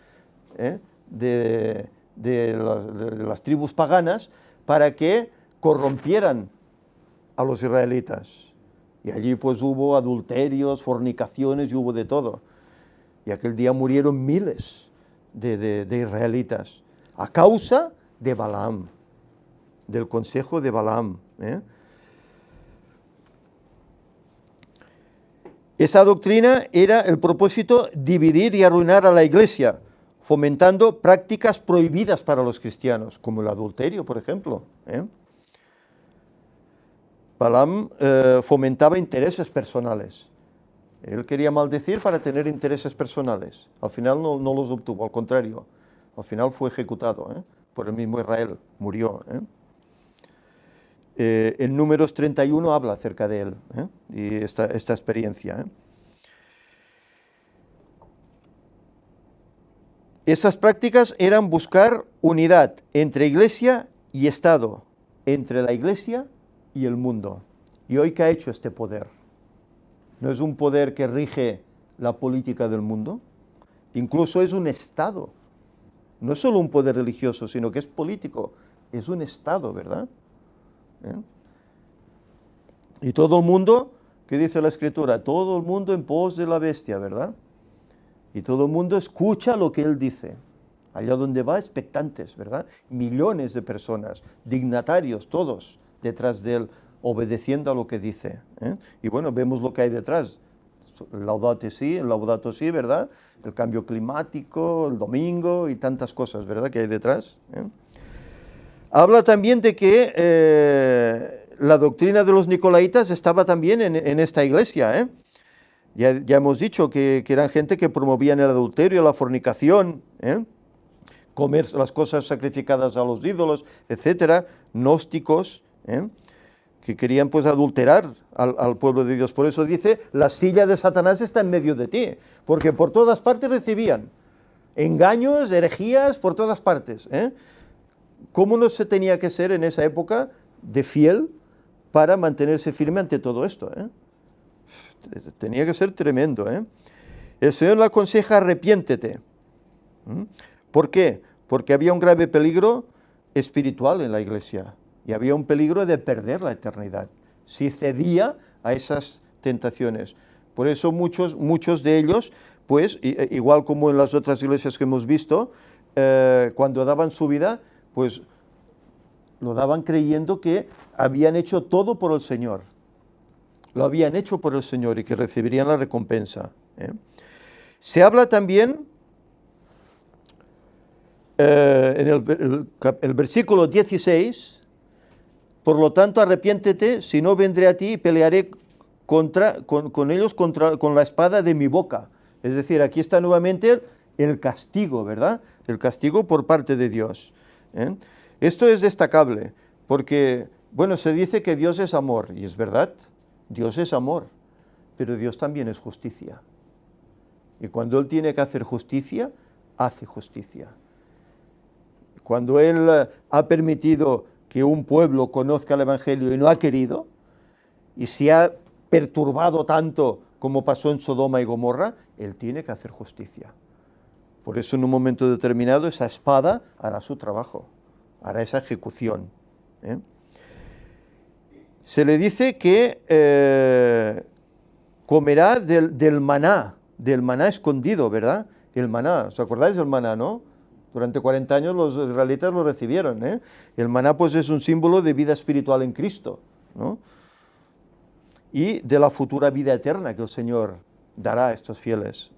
de las tribus paganas para que corrompieran a los israelitas. Y allí pues hubo adulterios, fornicaciones y hubo de todo. Y aquel día murieron miles de israelitas a causa de Balaam, del consejo de Balaam. Esa doctrina era el propósito dividir y arruinar a la iglesia, fomentando prácticas prohibidas para los cristianos, como el adulterio, por ejemplo. Balaam fomentaba intereses personales. Él quería maldecir para tener intereses personales. Al final no los obtuvo, al contrario. Al final fue ejecutado por el mismo Israel, murió. En Números 31 habla acerca de él, y esta experiencia. Esas prácticas eran buscar unidad entre iglesia y Estado, entre la iglesia y el mundo. ¿Y hoy qué ha hecho este poder? ¿No es un poder que rige la política del mundo? Incluso es un Estado. No es solo un poder religioso, sino que es político. Es un Estado, ¿verdad? Y todo el mundo, ¿qué dice la Escritura? Todo el mundo en pos de la bestia, ¿verdad? Y todo el mundo escucha lo que él dice. Allá donde va, expectantes, ¿verdad? Millones de personas, dignatarios, todos detrás de él, obedeciendo a lo que dice. Y bueno, vemos lo que hay detrás. Laudato si, ¿verdad? El cambio climático, el domingo y tantas cosas, ¿verdad? Que hay detrás. Habla también de que la doctrina de los nicolaitas estaba también en esta iglesia. Ya hemos dicho que eran gente que promovían el adulterio, la fornicación, comer las cosas sacrificadas a los ídolos, etcétera, gnósticos, que querían pues adulterar al pueblo de Dios. Por eso dice, la silla de Satanás está en medio de ti, porque por todas partes recibían engaños, herejías, por todas partes. ¿Cómo no se tenía que ser en esa época de fiel para mantenerse firme ante todo esto? Tenía que ser tremendo. El Señor le aconseja, arrepiéntete. ¿Por qué? Porque había un grave peligro espiritual en la iglesia y había un peligro de perder la eternidad si cedía a esas tentaciones. Por eso muchos de ellos, pues, igual como en las otras iglesias que hemos visto, cuando daban su vida, pues lo daban creyendo que habían hecho todo por el Señor. Lo habían hecho por el Señor y que recibirían la recompensa. Se habla también en el versículo 16, por lo tanto arrepiéntete, si no vendré a ti y pelearé con ellos con la espada de mi boca. Es decir, aquí está nuevamente el castigo, ¿verdad? El castigo por parte de Dios. Esto es destacable porque, bueno, se dice que Dios es amor, y es verdad, Dios es amor, pero Dios también es justicia. Y cuando Él tiene que hacer justicia, hace justicia. Cuando Él ha permitido que un pueblo conozca el Evangelio y no ha querido, y se ha perturbado tanto como pasó en Sodoma y Gomorra, Él tiene que hacer justicia. Por eso en un momento determinado esa espada hará su trabajo, hará esa ejecución. Se le dice que comerá del maná escondido, ¿verdad? El maná, ¿os acordáis del maná, no? Durante 40 años los israelitas lo recibieron. El maná pues es un símbolo de vida espiritual en Cristo, ¿no? Y de la futura vida eterna que el Señor dará a estos fieles.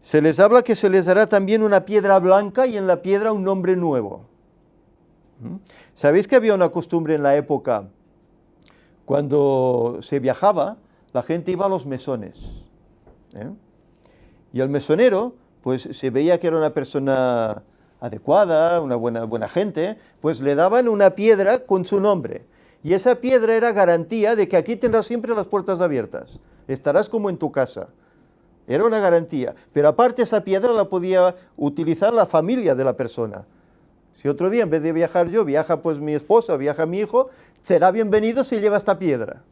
Se les habla que se les dará también una piedra blanca y en la piedra un nombre nuevo. ¿Sabéis que había una costumbre en la época, cuando se viajaba, la gente iba a los mesones? Y el mesonero, pues se veía que era una persona adecuada, una buena gente, pues le daban una piedra con su nombre. Y esa piedra era garantía de que aquí tendrás siempre las puertas abiertas. Estarás como en tu casa. Era una garantía. Pero aparte esa piedra la podía utilizar la familia de la persona. Si otro día en vez de viajar yo, viaja pues mi esposa, viaja mi hijo, será bienvenido si lleva esta piedra.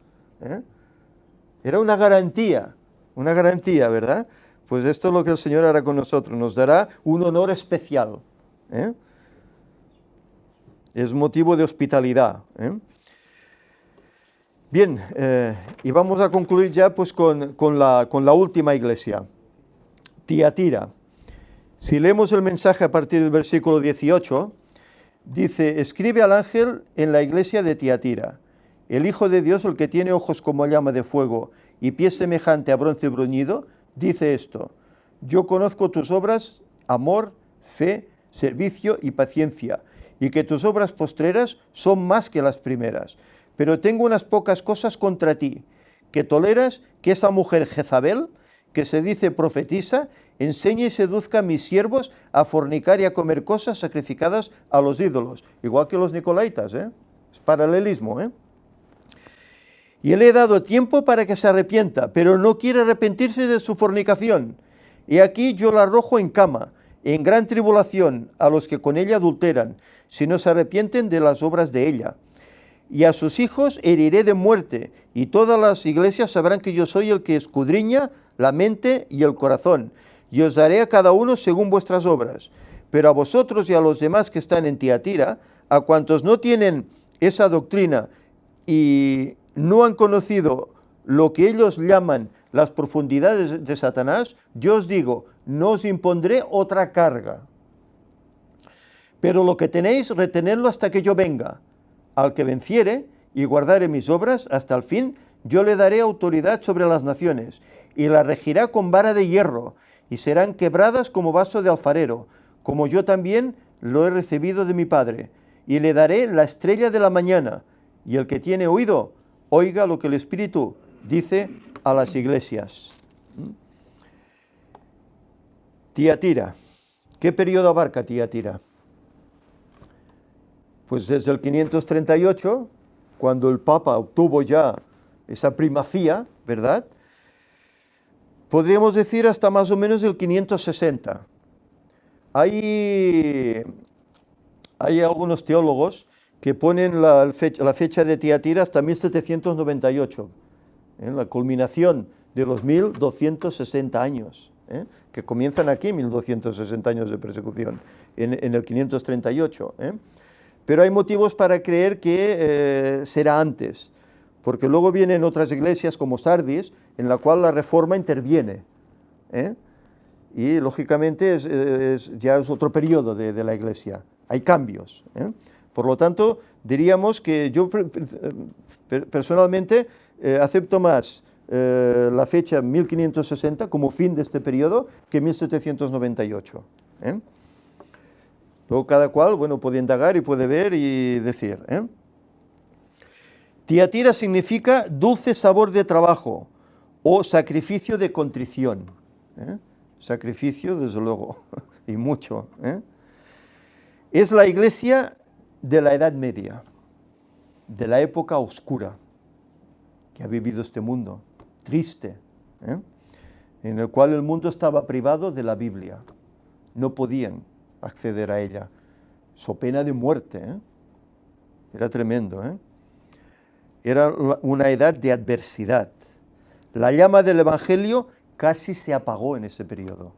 Era una garantía, ¿verdad? Pues esto es lo que el Señor hará con nosotros, nos dará un honor especial. Es motivo de hospitalidad. Bien, y vamos a concluir ya pues con la última iglesia, Tiatira. Si leemos el mensaje a partir del versículo 18, dice, escribe al ángel en la iglesia de Tiatira, el Hijo de Dios, el que tiene ojos como llama de fuego y pies semejante a bronce bruñido, dice esto, yo conozco tus obras, amor, fe, servicio y paciencia, y que tus obras postreras son más que las primeras. Pero tengo unas pocas cosas contra ti, que toleras que esa mujer Jezabel, que se dice profetisa, enseñe y seduzca a mis siervos a fornicar y a comer cosas sacrificadas a los ídolos, igual que los nicolaitas, Es paralelismo, ¿eh? Y le he dado tiempo para que se arrepienta, pero no quiere arrepentirse de su fornicación. Y aquí yo la arrojo en cama, en gran tribulación, a los que con ella adulteran, si no se arrepienten de las obras de ella. Y a sus hijos heriré de muerte, y todas las iglesias sabrán que yo soy el que escudriña la mente y el corazón, y os daré a cada uno según vuestras obras. Pero a vosotros y a los demás que están en Tiatira, a cuantos no tienen esa doctrina y no han conocido lo que ellos llaman las profundidades de Satanás, yo os digo, no os impondré otra carga. Pero lo que tenéis, retenedlo hasta que yo venga. Al que venciere y guardare mis obras hasta el fin, yo le daré autoridad sobre las naciones, y la regirá con vara de hierro, y serán quebradas como vaso de alfarero, como yo también lo he recibido de mi Padre, y le daré la estrella de la mañana, y el que tiene oído, oiga lo que el Espíritu dice a las iglesias. Tiatira. ¿Qué periodo abarca Tiatira? Pues desde el 538, cuando el Papa obtuvo ya esa primacía, ¿verdad? Podríamos decir hasta más o menos el 560. Hay algunos teólogos que ponen la fecha de Tiatira hasta 1798, la culminación de los 1260 años, que comienzan aquí, 1260 años de persecución, en el 538. Pero hay motivos para creer que será antes, porque luego vienen otras iglesias como Sardis, en la cual la Reforma interviene, y lógicamente ya es otro periodo de la iglesia, hay cambios. Por lo tanto, diríamos que yo personalmente acepto más la fecha 1560 como fin de este periodo que 1798. Luego cada cual, bueno, puede indagar y puede ver y decir. Tiatira significa dulce sabor de trabajo o sacrificio de contrición. Sacrificio, desde luego, y mucho. Es la iglesia de la Edad Media, de la época oscura que ha vivido este mundo, triste, en el cual el mundo estaba privado de la Biblia. No podían acceder a ella, so pena de muerte. Era tremendo. Era una edad de adversidad. La llama del Evangelio casi se apagó en ese periodo,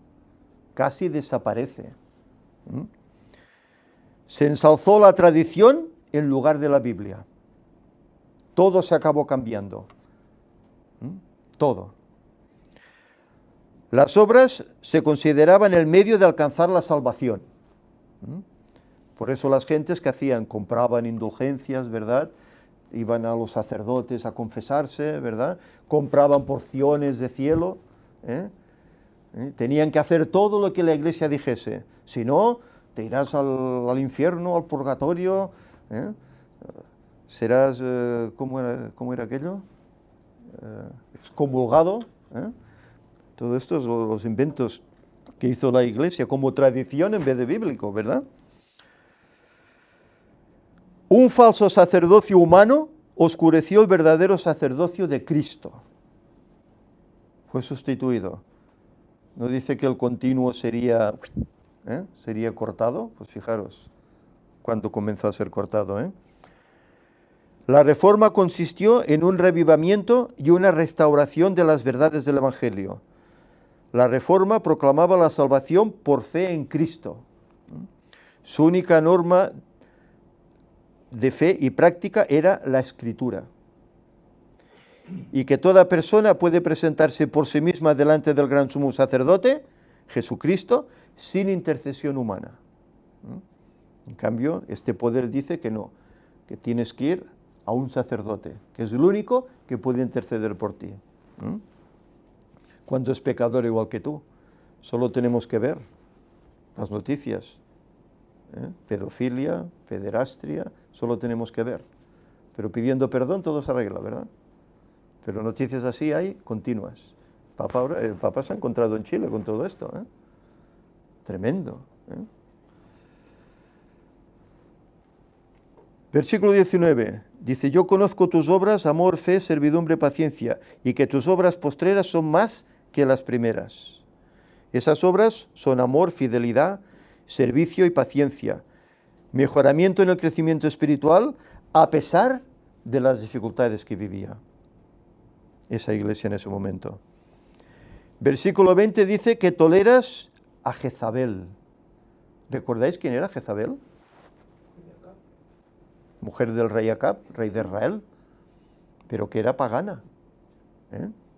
casi desaparece. Se ensalzó la tradición en lugar de la Biblia. Todo se acabó cambiando. Todo. Las obras se consideraban el medio de alcanzar la salvación. Por eso las gentes que hacían, compraban indulgencias, ¿verdad? Iban a los sacerdotes a confesarse, ¿verdad? Compraban porciones de cielo. Tenían que hacer todo lo que la iglesia dijese. Si no, te irás al infierno, al purgatorio. Serás, ¿cómo era aquello? Excomulgado. Todo esto son los inventos que hizo la iglesia como tradición en vez de bíblico, ¿verdad? Un falso sacerdocio humano oscureció el verdadero sacerdocio de Cristo. Fue sustituido. ¿No dice que el continuo sería cortado? Pues fijaros cuándo comenzó a ser cortado. La reforma consistió en un revivamiento y una restauración de las verdades del Evangelio. La reforma proclamaba la salvación por fe en Cristo. Su única norma de fe y práctica era la Escritura. Y que toda persona puede presentarse por sí misma delante del gran sumo sacerdote, Jesucristo, sin intercesión humana. En cambio, este poder dice que no, que tienes que ir a un sacerdote, que es el único que puede interceder por ti. Cuando es pecador igual que tú, solo tenemos que ver las noticias. Pedofilia, pederastria, solo tenemos que ver. Pero pidiendo perdón todo se arregla, ¿verdad? Pero noticias así hay continuas. El Papa se ha encontrado en Chile con todo esto. Tremendo. Versículo 19, dice, yo conozco tus obras, amor, fe, servidumbre, paciencia, y que tus obras postreras son más que las primeras. Esas obras son amor, fidelidad, servicio y paciencia. Mejoramiento en el crecimiento espiritual a pesar de las dificultades que vivía esa iglesia en ese momento. Versículo 20 dice que toleras a Jezabel. ¿Recordáis quién era Jezabel? Mujer del rey Acab, rey de Israel, pero que era pagana,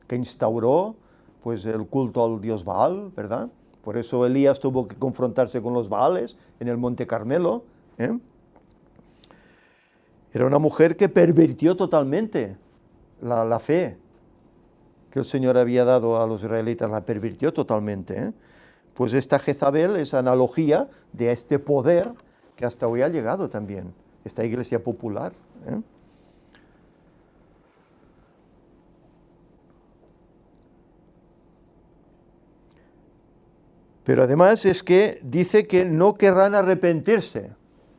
que instauró pues el culto al dios Baal, ¿verdad? Por eso Elías tuvo que confrontarse con los Baales en el Monte Carmelo. Era una mujer que pervirtió totalmente la fe que el Señor había dado a los israelitas, la pervirtió totalmente. Pues esta Jezabel es analogía de este poder que hasta hoy ha llegado también, esta iglesia popular. Pero además es que dice que no querrán arrepentirse.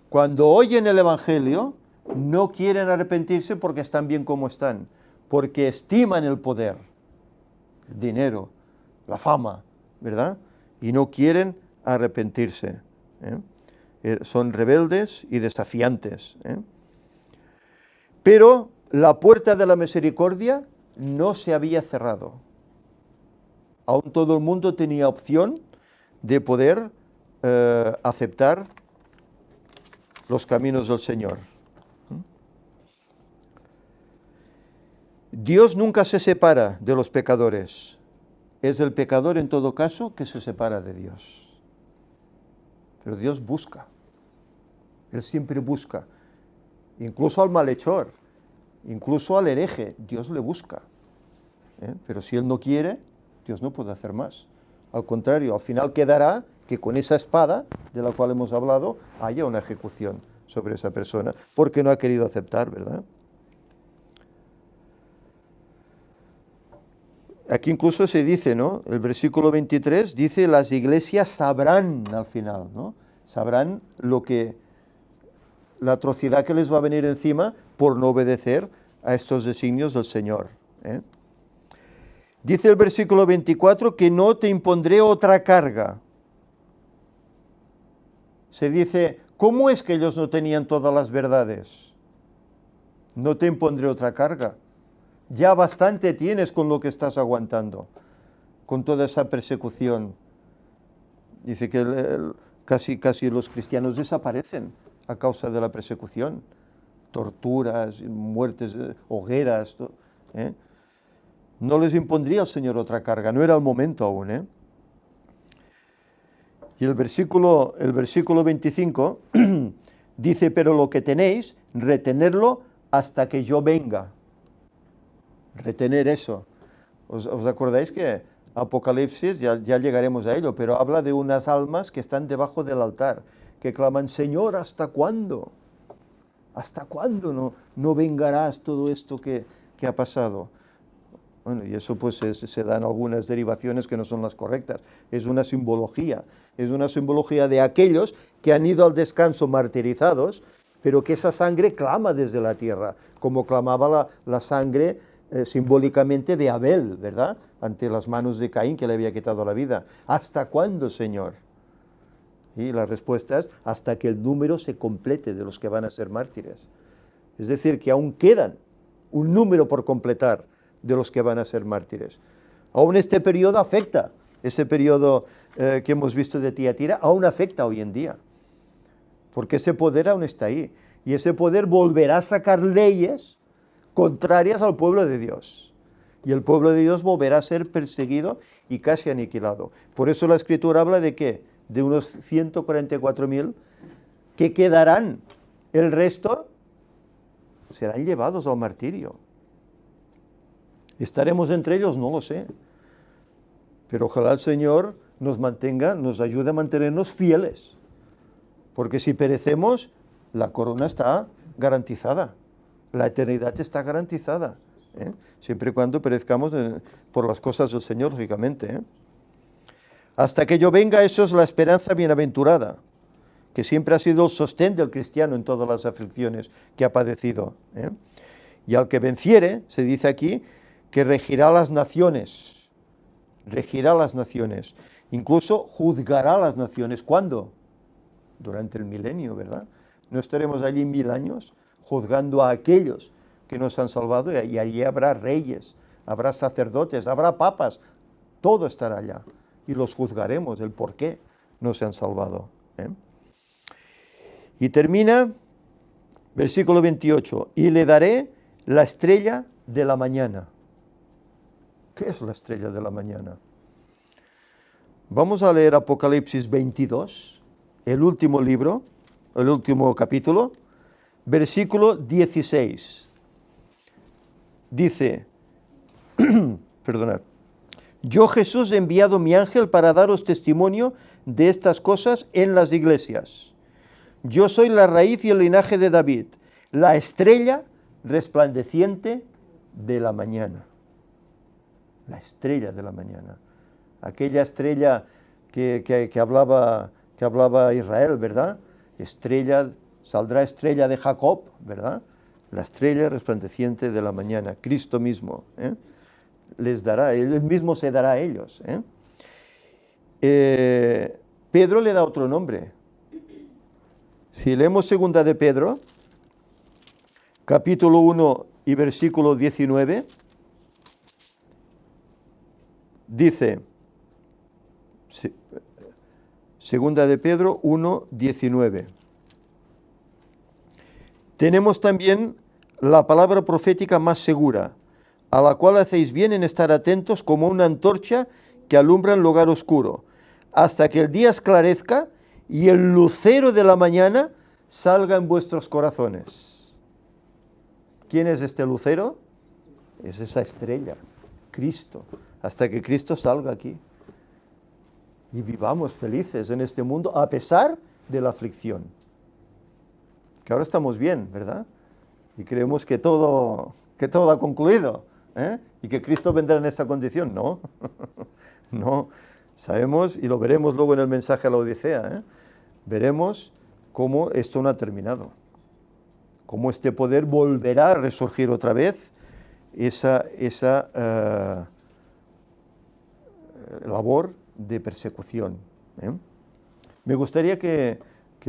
Cuando oyen el Evangelio, no quieren arrepentirse porque están bien como están, porque estiman el poder, el dinero, la fama, ¿verdad? Y no quieren arrepentirse. Son rebeldes y desafiantes. Pero la puerta de la misericordia no se había cerrado. Aún todo el mundo tenía opción de poder aceptar los caminos del Señor. Dios nunca se separa de los pecadores. Es el pecador en todo caso que se separa de Dios. Pero Dios busca. Él siempre busca. Incluso al malhechor, incluso al hereje, Dios le busca. Pero si Él no quiere, Dios no puede hacer más. Al contrario, al final quedará que con esa espada de la cual hemos hablado haya una ejecución sobre esa persona, porque no ha querido aceptar, ¿verdad? Aquí incluso se dice, ¿no? El versículo 23 dice, las iglesias sabrán al final, ¿no? Sabrán la atrocidad que les va a venir encima por no obedecer a estos designios del Señor. Dice el versículo 24 que no te impondré otra carga. Se dice, ¿cómo es que ellos no tenían todas las verdades? No te impondré otra carga. Ya bastante tienes con lo que estás aguantando, con toda esa persecución. Dice que casi los cristianos desaparecen a causa de la persecución. Torturas, muertes, hogueras. No les impondría el Señor otra carga, no era el momento aún. Y el versículo 25 dice, pero lo que tenéis, retenerlo hasta que yo venga. Retener eso. ¿Os acordáis que Apocalipsis, ya llegaremos a ello, pero habla de unas almas que están debajo del altar, que claman, Señor, ¿hasta cuándo? ¿Hasta cuándo no vengarás todo esto que ha pasado? Bueno, y eso pues se dan algunas derivaciones que no son las correctas. Es una simbología de aquellos que han ido al descanso martirizados, pero que esa sangre clama desde la tierra, como clamaba la sangre simbólicamente de Abel, ¿verdad? Ante las manos de Caín que le había quitado la vida. ¿Hasta cuándo, Señor? Y la respuesta es, hasta que el número se complete de los que van a ser mártires. Es decir, que aún quedan un número por completar de los que van a ser mártires. Aún este periodo afecta, ese periodo que hemos visto de Tiatira, aún afecta hoy en día. Porque ese poder aún está ahí. Y ese poder volverá a sacar leyes contrarias al pueblo de Dios. Y el pueblo de Dios volverá a ser perseguido y casi aniquilado. Por eso la Escritura habla de ¿qué? De unos 144.000 que quedarán. El resto serán llevados al martirio. ¿Estaremos entre ellos? No lo sé. Pero ojalá el Señor nos ayude a mantenernos fieles. Porque si perecemos, la corona está garantizada. La eternidad está garantizada. Siempre y cuando perezcamos por las cosas del Señor, lógicamente. Hasta que yo venga, eso es la esperanza bienaventurada, que siempre ha sido el sostén del cristiano en todas las aflicciones que ha padecido. Y al que venciere, se dice aquí, que regirá las naciones, incluso juzgará las naciones. ¿Cuándo? Durante el milenio, ¿verdad? No estaremos allí 1000 años juzgando a aquellos que nos han salvado, y allí habrá reyes, habrá sacerdotes, habrá papas, todo estará allá, y los juzgaremos, el por qué no se han salvado. Y termina, versículo 28, y le daré la estrella de la mañana. ¿Qué es la estrella de la mañana? Vamos a leer Apocalipsis 22, el último libro, el último capítulo, versículo 16. Dice, perdonad, yo Jesús he enviado mi ángel para daros testimonio de estas cosas en las iglesias. Yo soy la raíz y el linaje de David, la estrella resplandeciente de la mañana. La estrella de la mañana. Aquella estrella que hablaba Israel, ¿verdad? Saldrá estrella de Jacob, ¿verdad? La estrella resplandeciente de la mañana, Cristo mismo, les dará, Él mismo se dará a ellos. Pedro le da otro nombre. Si leemos segunda de Pedro, capítulo 1 y versículo 19, dice, segunda de Pedro 1, 19. Tenemos también la palabra profética más segura, a la cual hacéis bien en estar atentos como una antorcha que alumbra el lugar oscuro, hasta que el día esclarezca y el lucero de la mañana salga en vuestros corazones. ¿Quién es este lucero? Es esa estrella, Cristo, hasta que Cristo salga aquí. Y vivamos felices en este mundo a pesar de la aflicción. Que ahora estamos bien, ¿verdad? Y creemos que todo ha concluido, y que Cristo vendrá en esta condición. No, no. Sabemos, y lo veremos luego en el mensaje a la Odisea, veremos cómo esto no ha terminado. Cómo este poder volverá a resurgir otra vez esa labor de persecución. Me gustaría que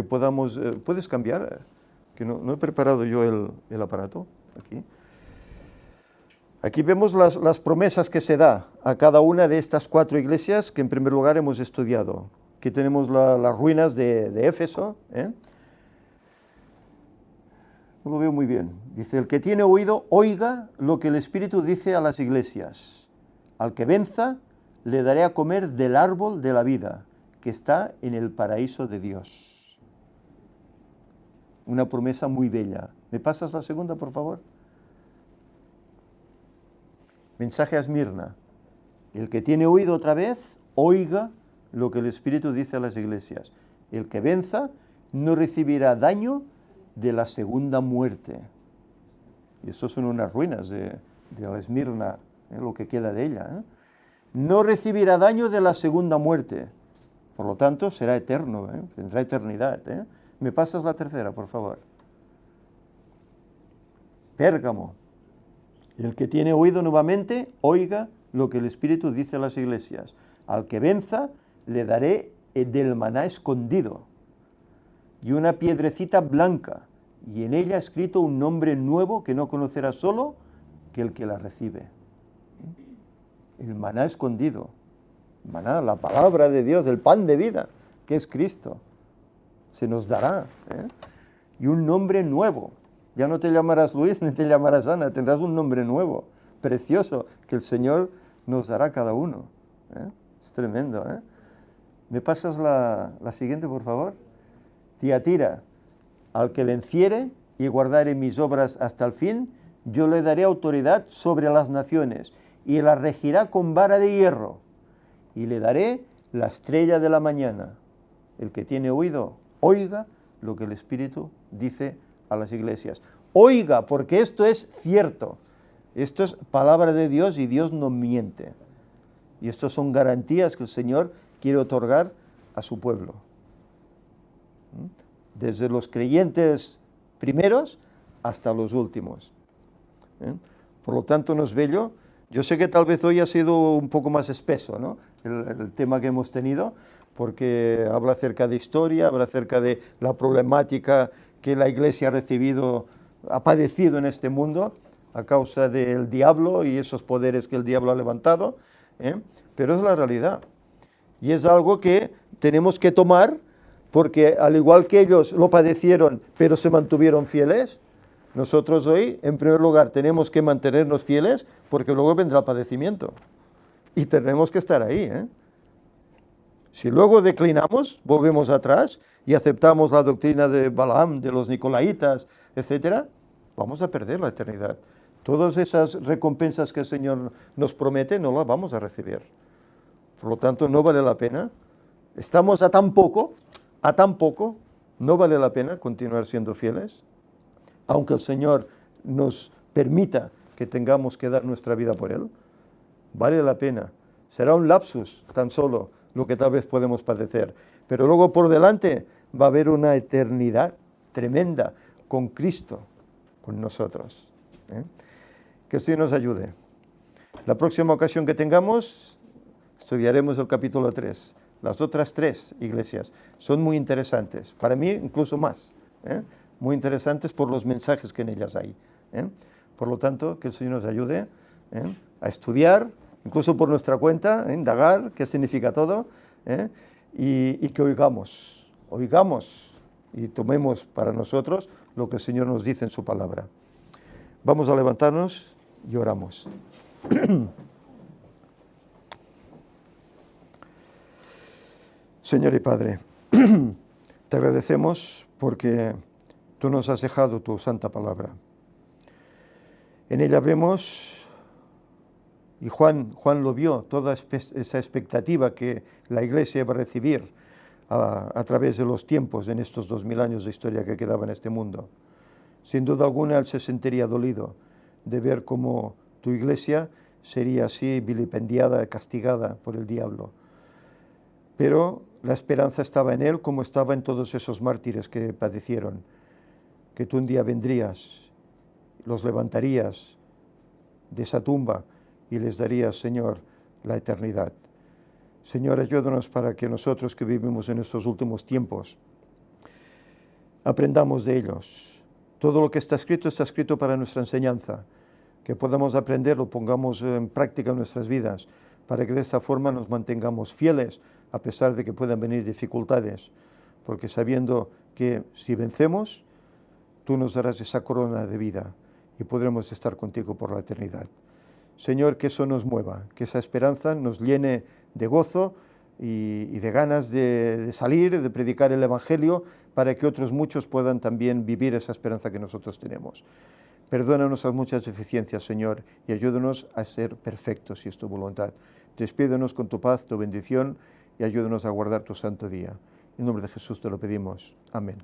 podamos... ¿Puedes cambiar? Que no he preparado yo el aparato. Aquí vemos las promesas que se da a cada una de estas 4 iglesias que en primer lugar hemos estudiado. Aquí tenemos las ruinas de Éfeso. No lo veo muy bien. Dice, el que tiene oído, oiga lo que el Espíritu dice a las iglesias. Al que venza, le daré a comer del árbol de la vida, que está en el paraíso de Dios. Una promesa muy bella. ¿Me pasas la segunda, por favor? Mensaje a Esmirna. El que tiene oído otra vez, oiga lo que el Espíritu dice a las iglesias. El que venza no recibirá daño de la segunda muerte. Y eso son unas ruinas de la Esmirna, lo que queda de ella. No recibirá daño de la segunda muerte. Por lo tanto, será eterno, tendrá eternidad. ¿Me pasas la tercera, por favor? Pérgamo. El que tiene oído nuevamente, oiga lo que el Espíritu dice a las iglesias. Al que venza, le daré del maná escondido y una piedrecita blanca, y en ella escrito un nombre nuevo que no conocerá solo que el que la recibe. El maná escondido. Maná, la palabra de Dios, el pan de vida, que es Cristo. Se nos dará. Y un nombre nuevo. Ya no te llamarás Luis ni te llamarás Ana, tendrás un nombre nuevo, precioso, que el Señor nos dará a cada uno. Es tremendo. ¿Me pasas la siguiente, por favor? Tiatira, al que venciere y guardare mis obras hasta el fin, yo le daré autoridad sobre las naciones y la regirá con vara de hierro, y le daré la estrella de la mañana. El que tiene oído, oiga lo que el Espíritu dice a las iglesias. Oiga, porque esto es cierto. Esto es palabra de Dios y Dios no miente. Y estas son garantías que el Señor quiere otorgar a su pueblo. Desde los creyentes primeros hasta los últimos. Por lo tanto, no es bello. Yo sé que tal vez hoy ha sido un poco más espeso, ¿no? El tema que hemos tenido, porque habla acerca de historia, habla acerca de la problemática que la Iglesia ha padecido en este mundo a causa del diablo y esos poderes que el diablo ha levantado, pero es la realidad. Y es algo que tenemos que tomar, porque al igual que ellos lo padecieron, pero se mantuvieron fieles, nosotros hoy, en primer lugar, tenemos que mantenernos fieles, porque luego vendrá el padecimiento. Y tenemos que estar ahí, Si luego declinamos, volvemos atrás y aceptamos la doctrina de Balaam, de los Nicolaitas, etc., vamos a perder la eternidad. Todas esas recompensas que el Señor nos promete no las vamos a recibir. Por lo tanto, no vale la pena. Estamos a tan poco, no vale la pena continuar siendo fieles, aunque el Señor nos permita que tengamos que dar nuestra vida por Él. Vale la pena. Será un lapsus tan solo lo que tal vez podemos padecer, pero luego por delante va a haber una eternidad tremenda con Cristo, con nosotros. Que el Señor nos ayude. La próxima ocasión que tengamos, estudiaremos el capítulo 3. Las otras 3 iglesias son muy interesantes, para mí incluso más, muy interesantes por los mensajes que en ellas hay. Por lo tanto, que el Señor nos ayude a estudiar, incluso por nuestra cuenta, indagar qué significa todo, y que oigamos y tomemos para nosotros lo que el Señor nos dice en su palabra. Vamos a levantarnos y oramos. Señor y Padre, te agradecemos porque tú nos has dejado tu santa palabra. En ella vemos, y Juan lo vio, toda esa expectativa que la Iglesia va a recibir a través de los tiempos en estos 2000 años de historia que quedaba en este mundo. Sin duda alguna, él se sentiría dolido de ver cómo tu Iglesia sería así vilipendiada, castigada por el diablo. Pero la esperanza estaba en él como estaba en todos esos mártires que padecieron, que tú un día vendrías, los levantarías de esa tumba y les darías, Señor, la eternidad. Señor, ayúdanos para que nosotros que vivimos en estos últimos tiempos aprendamos de ellos. Todo lo que está escrito para nuestra enseñanza, que podamos aprender, lo pongamos en práctica en nuestras vidas, para que de esta forma nos mantengamos fieles a pesar de que puedan venir dificultades, porque sabiendo que si vencemos, tú nos darás esa corona de vida y podremos estar contigo por la eternidad. Señor, que eso nos mueva, que esa esperanza nos llene de gozo y de ganas de salir, de predicar el Evangelio, para que otros muchos puedan también vivir esa esperanza que nosotros tenemos. Perdónanos las muchas deficiencias, Señor, y ayúdanos a ser perfectos, si es tu voluntad. Despídenos con tu paz, tu bendición, y ayúdanos a guardar tu santo día. En nombre de Jesús te lo pedimos. Amén.